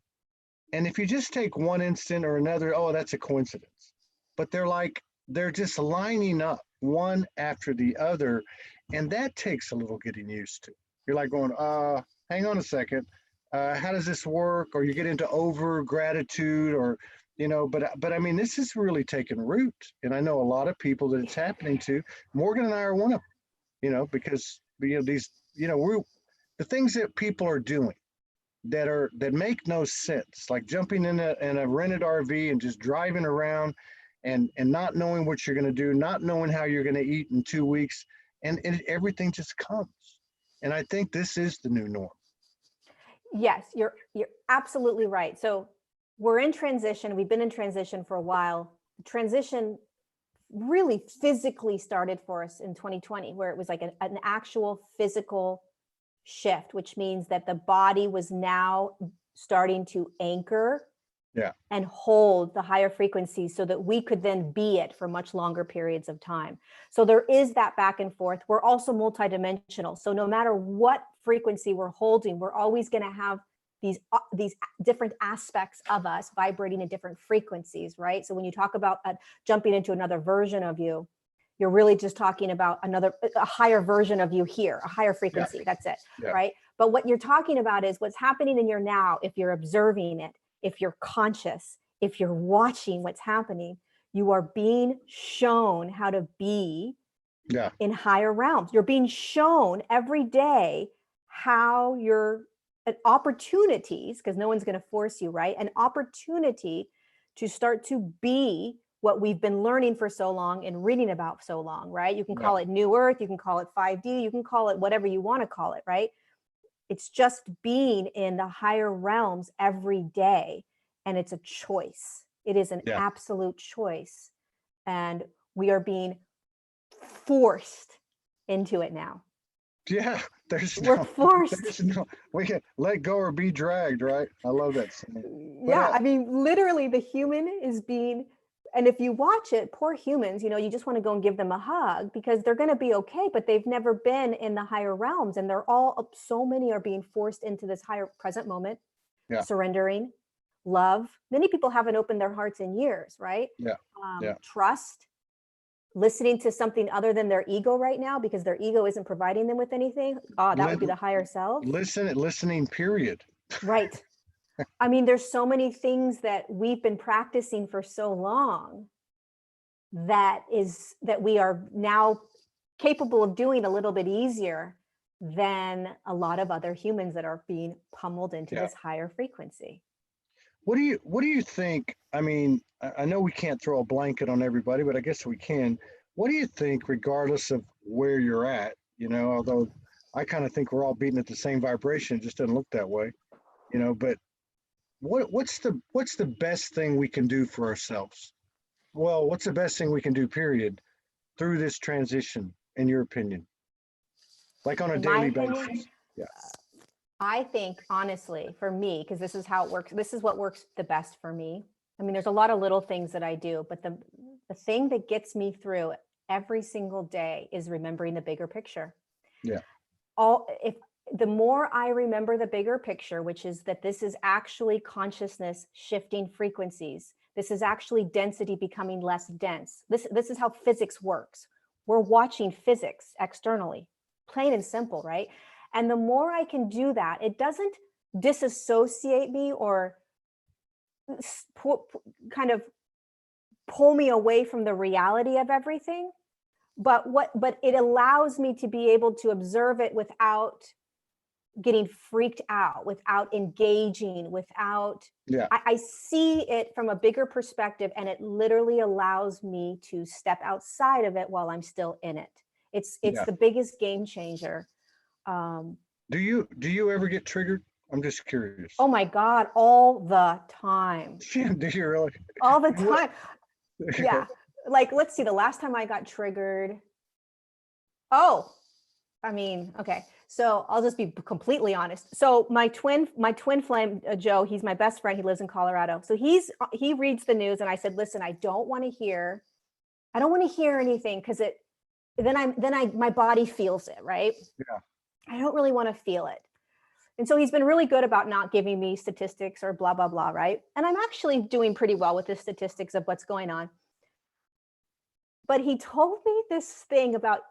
And if you just take one instant or another, oh, that's a coincidence. But they're just lining up one after the other. And that takes a little getting used to. You're like going, hang on a second. How does this work? Or you get into over gratitude or, you know, but I mean, this is really taking root. And I know a lot of people that it's happening to. Morgan and I are one of them, you know, because, you know, these, you know, the things that people are doing that make no sense, like jumping in a rented RV and just driving around and not knowing what you're going to do, not knowing how you're going to eat in 2 weeks. And everything just comes. And I think this is the new norm. Yes, you're absolutely right. So we're in transition. We've been in transition for a while. The transition really physically started for us in 2020, where it was like an actual physical shift, which means that the body was now starting to anchor and hold the higher frequencies so that we could then be it for much longer periods of time. So there is that back and forth. We're also multidimensional. So no matter what frequency we're holding, we're always going to have these different aspects of us vibrating in different frequencies, right? So when you talk about jumping into another version of you, you're really just talking about a higher version of you here, a higher frequency. That's it, right? But what you're talking about is what's happening in your now. If you're observing it, if you're conscious, if you're watching what's happening, you are being shown how to be in higher realms. You're being shown every day how you're opportunities, because no one's going to force you, right? An opportunity to start to be what we've been learning for so long and reading about so long, right? You can call it New Earth, you can call it 5D, you can call it whatever you want to call it, right? It's just being in the higher realms every day. And it's a choice. It is an absolute choice. And we are being forced into it now. Yeah, we're forced. We can let go or be dragged, right? I love that saying. Yeah, I mean, literally the human is being, and if you watch it, poor humans, you just want to go and give them a hug because they're going to be okay, but they've never been in the higher realms. And so many are being forced into this higher present moment, surrendering, love. Many people haven't opened their hearts in years, right? Trust, listening to something other than their ego right now because their ego isn't providing them with anything. That would be the higher self. Listening, period. Right. I mean, there's so many things that we've been practicing for so long that we are now capable of doing a little bit easier than a lot of other humans that are being pummeled into this higher frequency. What do you think? I mean, I know we can't throw a blanket on everybody, but I guess we can. What do you think, regardless of where you're at, although I kind of think we're all beating at the same vibration, it just doesn't look that way, but what's the best thing we can do for ourselves? Well, what's the best thing we can do, period, through this transition, in your opinion? Like on a daily basis? Yeah. I think, honestly, for me, because this is how it works, this is what works the best for me. I mean, there's a lot of little things that I do, but the thing that gets me through every single day is remembering the bigger picture. Yeah. The more I remember the bigger picture, which is that this is actually consciousness shifting frequencies. This is actually density becoming less dense. This is how physics works. We're watching physics externally, plain and simple, right? And the more I can do that, it doesn't disassociate me or kind of pull me away from the reality of everything, but it allows me to be able to observe it without getting freaked out, without engaging, without, I see it from a bigger perspective, and it literally allows me to step outside of it while I'm still in it. It's the biggest game changer. Do you ever get triggered? I'm just curious. Oh my God, all the time. Do you really? All the time. Yeah. Like, let's see, the last time I got triggered. Okay. So I'll just be completely honest. So my twin flame, Joe, he's my best friend. He lives in Colorado. So he reads the news, and I said, listen, I don't want to hear anything because my body feels it, right? Yeah. I don't really want to feel it. And so he's been really good about not giving me statistics or blah, blah, blah, right? And I'm actually doing pretty well with the statistics of what's going on. But he told me this thing about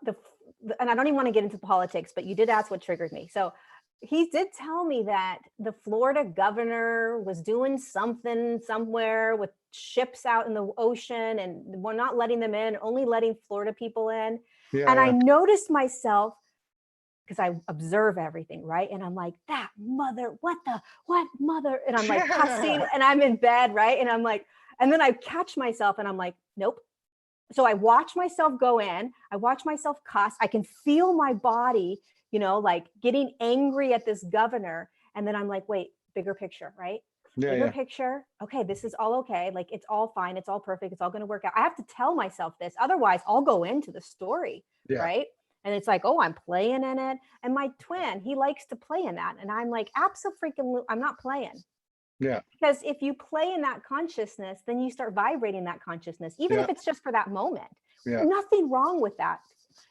and I don't even want to get into politics, but you did ask what triggered me. So he did tell me that the Florida governor was doing something somewhere with ships out in the ocean, and we're not letting them in, only letting Florida people in. I noticed myself, because I observe everything, right? And I'm like, that mother, what mother? And I'm like cussing, and I'm in bed, right? And I'm like, and then I catch myself and I'm like, nope. So I watch myself go in, I watch myself cuss. I can feel my body, like getting angry at this governor. And then I'm like, wait, bigger picture, right? Bigger picture. Okay, this is all okay. Like, it's all fine. It's all perfect. It's all going to work out. I have to tell myself this. Otherwise, I'll go into the story, right? And it's like, oh, I'm playing in it. And my twin, he likes to play in that. And I'm like, absolutely, I'm not playing. Yeah. Because if you play in that consciousness, then you start vibrating that consciousness, even if it's just for that moment. Yeah. Nothing wrong with that.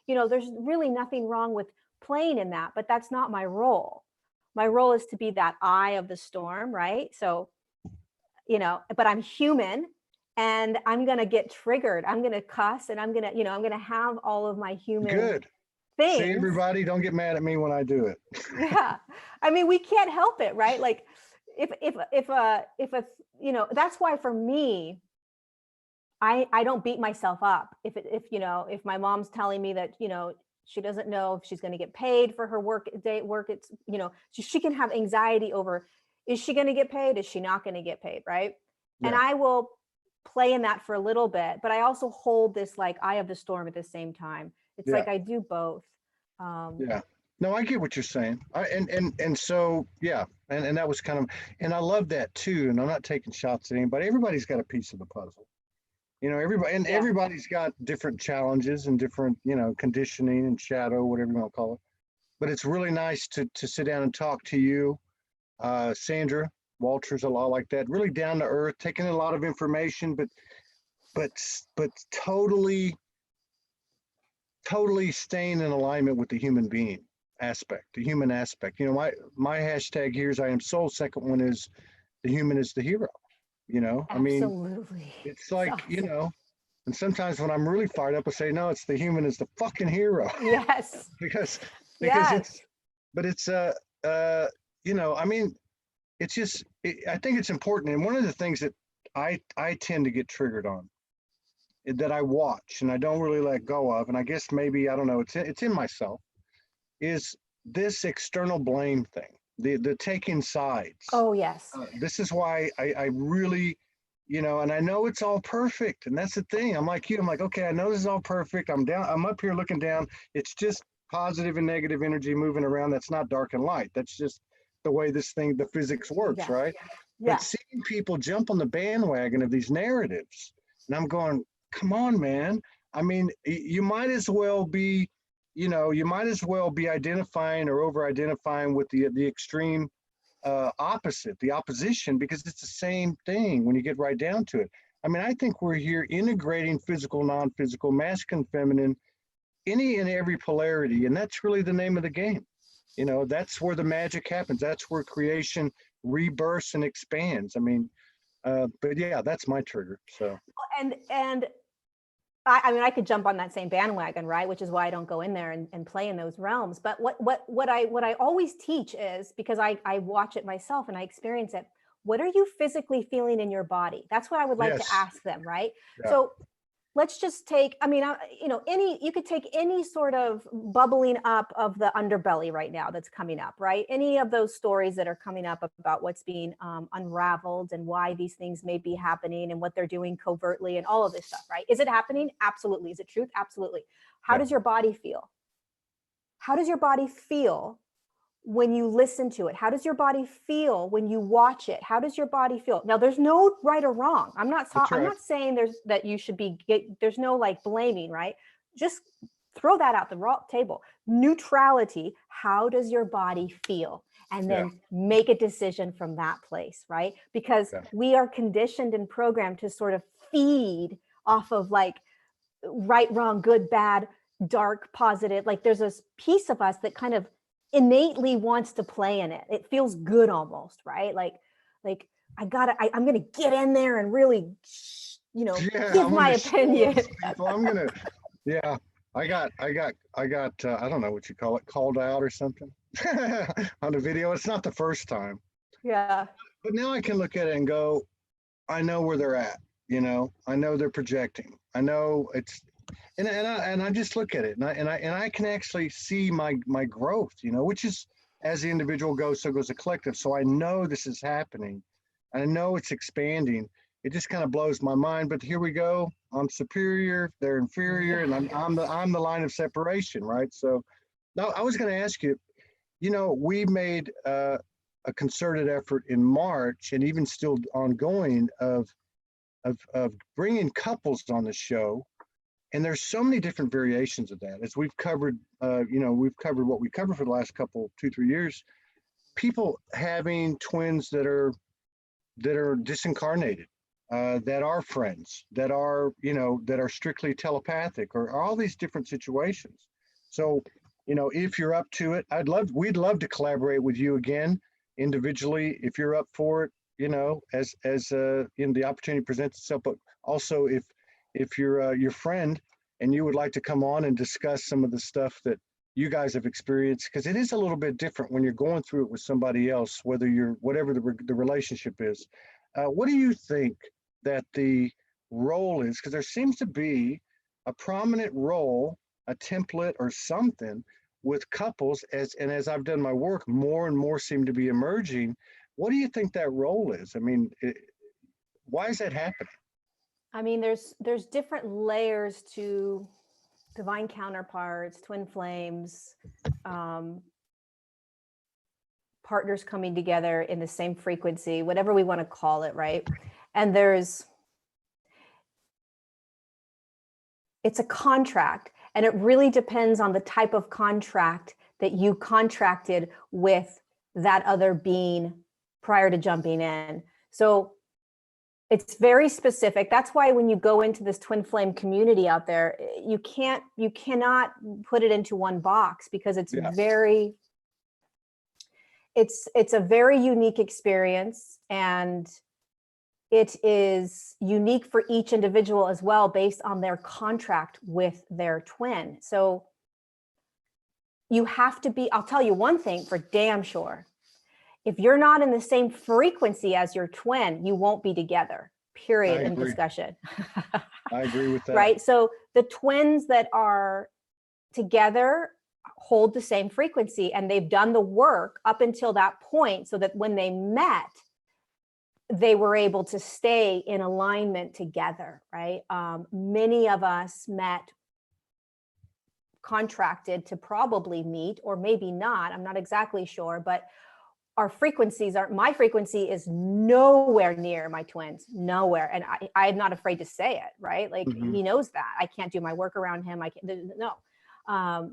You know, there's really nothing wrong with playing in that, but that's not my role. My role is to be that eye of the storm, right? So, you know, but I'm human and I'm going to get triggered. I'm going to cuss and I'm going to, you know, I'm going to have all of my human Good. things. See, everybody, don't get mad at me when I do it. Yeah. I mean, we can't help it, right? Like if you know, that's why for me, I don't beat myself up. If you know, if my mom's telling me that, you know, she doesn't know if she's going to get paid for her work, it's, you know, she can have anxiety over, is she going to get paid? Is she not going to get paid? Right. Yeah. And I will play in that for a little bit, but I also hold this like eye of the storm at the same time. It's like I do both. Yeah. No, I get what you're saying. And so, yeah. And that was kind of, and I love that too. And I'm not taking shots at anybody. Everybody's got a piece of the puzzle. You know, everybody's got different challenges and different, you know, conditioning and shadow, whatever you want to call it. But it's really nice to sit down and talk to you. Sandra Walters, a lot like that, really down to earth, taking in a lot of information, but totally staying in alignment with the human being aspect, the human aspect. You know, my hashtag here is I am soul. Second one is the human is the hero. You know, absolutely. I mean, it's like, awesome. You know, and sometimes when I'm really fired up, I say, no, it's the human is the fucking hero. Yes. because yes. it's, you know, I mean, it's just, I think it's important. And one of the things that I tend to get triggered on that I watch and I don't really let go of, and I guess maybe, I don't know, it's in myself, is this external blame thing. The taking sides. Oh, yes. This is why I really, you know, and I know it's all perfect. And that's the thing. I'm like you. I'm like, okay, I know this is all perfect. I'm up here looking down. It's just positive and negative energy moving around. That's not dark and light. That's just the way this thing, the physics works, right? Yeah. But seeing people jump on the bandwagon of these narratives, and I'm going, come on, man. I mean, you might as well be, you know, you might as well be identifying or over-identifying with the extreme opposite, the opposition, because it's the same thing when you get right down to it. I mean, I think we're here integrating physical, non-physical, masculine, feminine, any and every polarity, and that's really the name of the game. You know, that's where the magic happens. That's where creation rebirths and expands. I mean, but yeah, that's my trigger. So and I mean, I could jump on that same bandwagon, right? Which is why I don't go in there and play in those realms. But what I always teach is, because I watch it myself and I experience it. What are you physically feeling in your body? That's what I would like to ask them, right? Yeah. So let's just take, I mean, you know, you could take any sort of bubbling up of the underbelly right now that's coming up, right? Any of those stories that are coming up about what's being unraveled and why these things may be happening and what they're doing covertly and all of this stuff, right? Is it happening? Absolutely. Is it truth? Absolutely. How does your body feel? How does your body feel when you listen to it? How does your body feel when you watch it? How does your body feel? Now, there's no right or wrong. I'm not saying that you should be, there's no like blaming, right? Just throw that out the table. Neutrality. How does your body feel? And then make a decision from that place, right? Because we are conditioned and programmed to sort of feed off of like right, wrong, good, bad, dark, positive. Like there's this piece of us that kind of innately wants to play in it. It feels good almost, right? Like I'm going to get in there and really, you know, give my opinion. I'm going to, I got, I don't know what you call it, called out or something on the video. It's not the first time. Yeah. But now I can look at it and go, I know where they're at, you know, I know they're projecting. I know it's, and I just look at it and I can actually see my growth, you know, which is as the individual goes, so goes the collective. So I know this is happening. I know it's expanding. It just kind of blows my mind. But here we go. I'm superior, they're inferior, and I'm the line of separation, right? So now I was going to ask you, you know, we made a concerted effort in March and even still ongoing of bringing couples on the show And there's so many different variations of that. As we've covered, we've covered what we covered for the last couple, 2, 3 years, people having twins that are disincarnated, that are friends, that are, that are strictly telepathic, or all these different situations. So, if you're up to it, we'd love to collaborate with you again individually if you're up for it, as the opportunity presents itself. But also if you're your friend and you would like to come on and discuss some of the stuff that you guys have experienced, because it is a little bit different when you're going through it with somebody else, whatever the relationship is. What do you think that the role is? Because there seems to be a prominent role, a template or something with couples, as I've done my work, more and more seem to be emerging. What do you think that role is? I mean, why is that happening? I mean, there's different layers to divine counterparts, twin flames, partners coming together in the same frequency, whatever we want to call it, right? And it's a contract, and it really depends on the type of contract that you contracted with that other being prior to jumping in. So it's very specific. That's why when you go into this twin flame community out there, you cannot put it into one box, because it's it's a very unique experience, and it is unique for each individual as well, based on their contract with their twin. So you have to be, I'll tell you one thing for damn sure. If you're not in the same frequency as your twin, you won't be together, period, in discussion. I agree with that. Right? So the twins that are together hold the same frequency, and they've done the work up until that point, so that when they met, they were able to stay in alignment together, right? Many of us met contracted to probably meet, or maybe not, I'm not exactly sure, but our frequencies my frequency is nowhere near my twins, nowhere. And I'm not afraid to say it, right? Like, he knows that I can't do my work around him. I can't, no.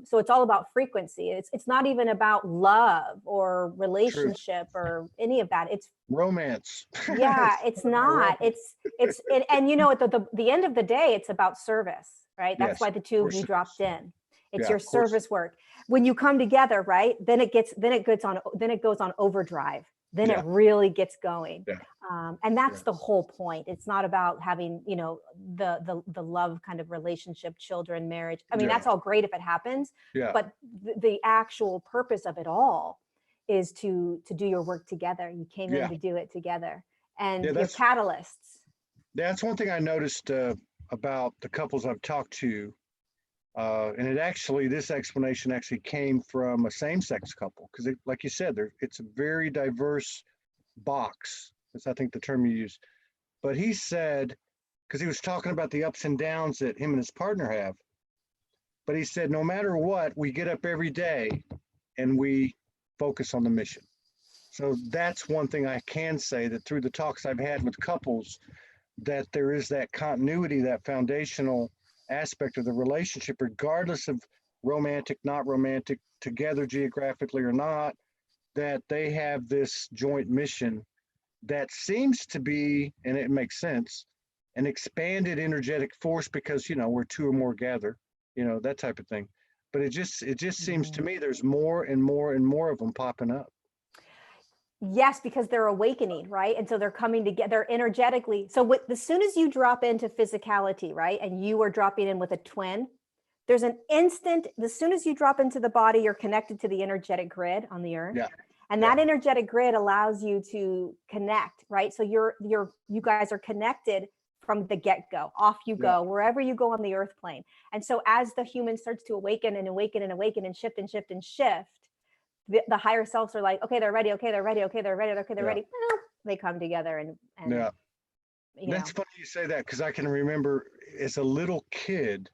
So it's all about frequency. It's not even about love or relationship or any of that. It's romance. Yeah, it's not. At the end of the day, it's about service, right? That's why the two of you dropped in. It's your service work. When you come together, right? Then it goes on overdrive. Then it really gets going. And that's the whole point. It's not about having, the love kind of relationship, children, marriage. I mean, that's all great if it happens, but the actual purpose of it all is to do your work together. You came in to do it together, and you're catalysts. That's one thing I noticed about the couples I've talked to. And this explanation actually came from a same-sex couple, because like you said, it's a very diverse box. That's, I think, the term you use. But he said, because he was talking about the ups and downs that him and his partner have, but he said, no matter what, we get up every day and we focus on the mission. So that's one thing I can say, that through the talks I've had with couples, that there is that continuity, that foundational aspect of the relationship, regardless of romantic, not romantic, together geographically or not, that they have this joint mission that seems to be, and it makes sense, an expanded energetic force, because where two or more gather, that type of thing. But it just seems to me there's more and more and more of them popping up. Yes, because they're awakening, right? And so they're coming together energetically. So as soon as you drop into physicality, right, and you are dropping in with a twin, there's an instant, as soon as you drop into the body, you're connected to the energetic grid on the earth. And that energetic grid allows you to connect, right? So you guys are connected from the get-go. Off you go, wherever you go on the earth plane. And so as the human starts to awaken and awaken and awaken and shift and shift and shift, the higher selves are like, okay, they're ready. Okay, they're ready. Okay, they're ready. Okay, they're ready. They come together and That's funny you say that, because I can remember as a little kid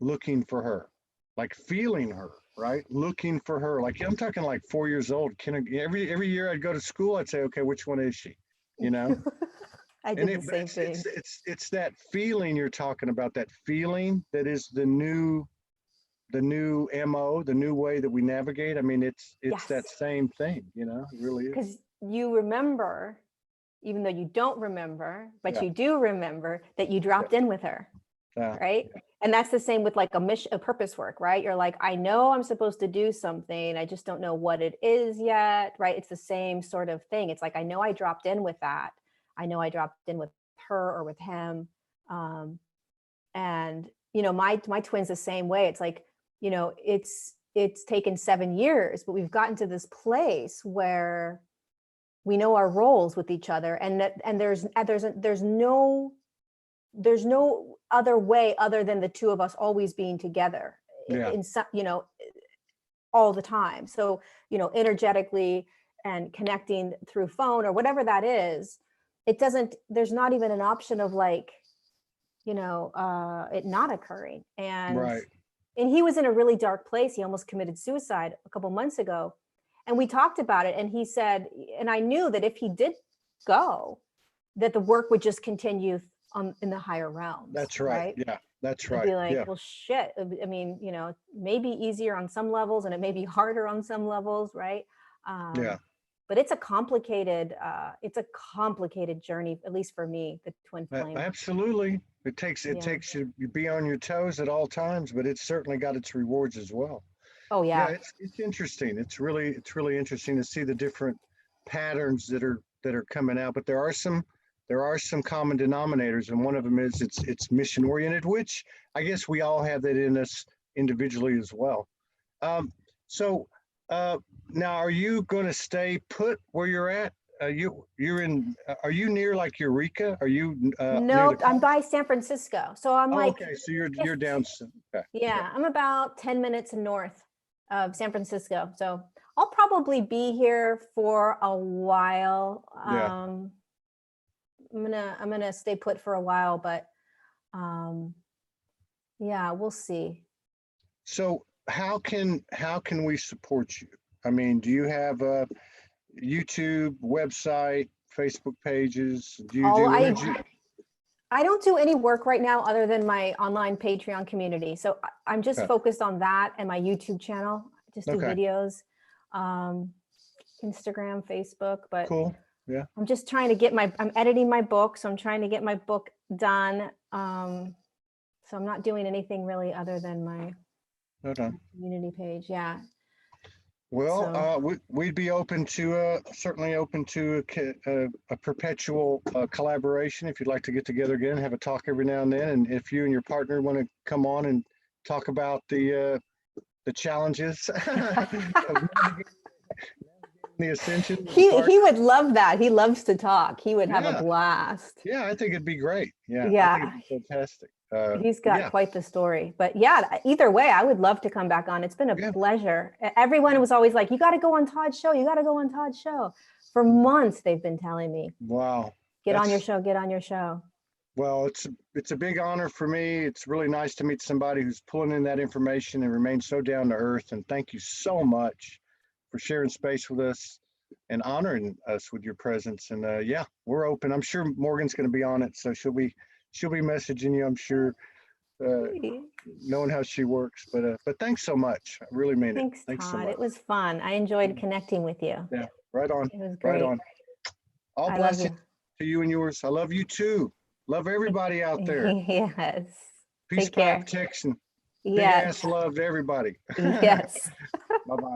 looking for her, like feeling her, right? Looking for her. Like, I'm talking like 4 years old. Every year I'd go to school, I'd say, okay, which one is she? I And did the same thing. it's that feeling you're talking about, that feeling that is the new MO, the new way that we navigate. I mean, it's that Yes, same thing, you know, it really is. because you remember, even though you don't remember, but Yeah. you do remember that you dropped in with her, Yeah. right? And that's the same with like a purpose work, right? You're like, I know I'm supposed to do something, I just don't know what it is yet, right? It's the same sort of thing. It's like, I know I dropped in with that. I know I dropped in with her or with him. And you know, my twin's the same way. It's like, you know, it's taken 7 years, but we've gotten to this place where we know our roles with each other, and there's no other way other than the two of us always being together in some, you know, all the time. So, you know, energetically and connecting through phone or whatever that is, there's not even an option of like, you know, it not occurring. And he was in a really dark place. He almost committed suicide a couple months ago. And we talked about it, and he said, and I knew that if he did go, that the work would just continue in the higher realms. That's right. Yeah, that's right. I'd be like, well, shit. I mean, you know, maybe easier on some levels, and it may be harder on some levels, right? But it's a complicated journey, at least for me, the twin flame. Absolutely. It takes you to be on your toes at all times, but it's certainly got its rewards as well. Oh yeah. Yeah, it's interesting. It's really interesting to see the different patterns that are coming out. But there are some common denominators, and one of them is it's mission oriented, which I guess we all have that in us individually as well. Now, are you going to stay put where you're at? Are you near like Eureka? Are you nope, I'm by San Francisco. So I'm okay, so you're down. Okay. Yeah, I'm about 10 minutes north of San Francisco. So I'll probably be here for a while. I'm gonna stay put for a while, but yeah, we'll see. So how can we support you? I mean, do you have a YouTube, website, Facebook pages? I don't do any work right now other than my online Patreon community. So I'm just focused on that and my YouTube channel. Just do videos, Instagram, Facebook, but cool. Yeah. I'm just trying to I'm editing my book. So I'm trying to get my book done. So I'm not doing anything really other than my community page. Yeah. Well, we'd be open to certainly open to a perpetual collaboration if you'd like to get together again, have a talk every now and then, and if you and your partner want to come on and talk about the challenges of the ascension. He would love that. He loves to talk. He would have a blast. Yeah, I think it'd be great. Yeah, yeah, I think it'd be fantastic. He's got quite the story, but yeah, either way, I would love to come back on. It's been a pleasure. Everyone was always like, you got to go on Todd's show. You got to go on Todd's show. For months, they've been telling me, wow, get on your show, get on your show. Well, it's a big honor for me. It's really nice to meet somebody who's pulling in that information and remains so down to earth. And thank you so much for sharing space with us and honoring us with your presence. And yeah, we're open. I'm sure Morgan's going to be on it, so she'll be messaging you, I'm sure, knowing how she works. But thanks so much. I really mean it. Thanks Todd. So much. It was fun. I enjoyed connecting with you. Yeah, right on. It was great. Right on. All blessings to you and yours. I love you too. Love everybody out there. Yes. Peace, power, protection. Big ass love to everybody. Yes. Bye-bye.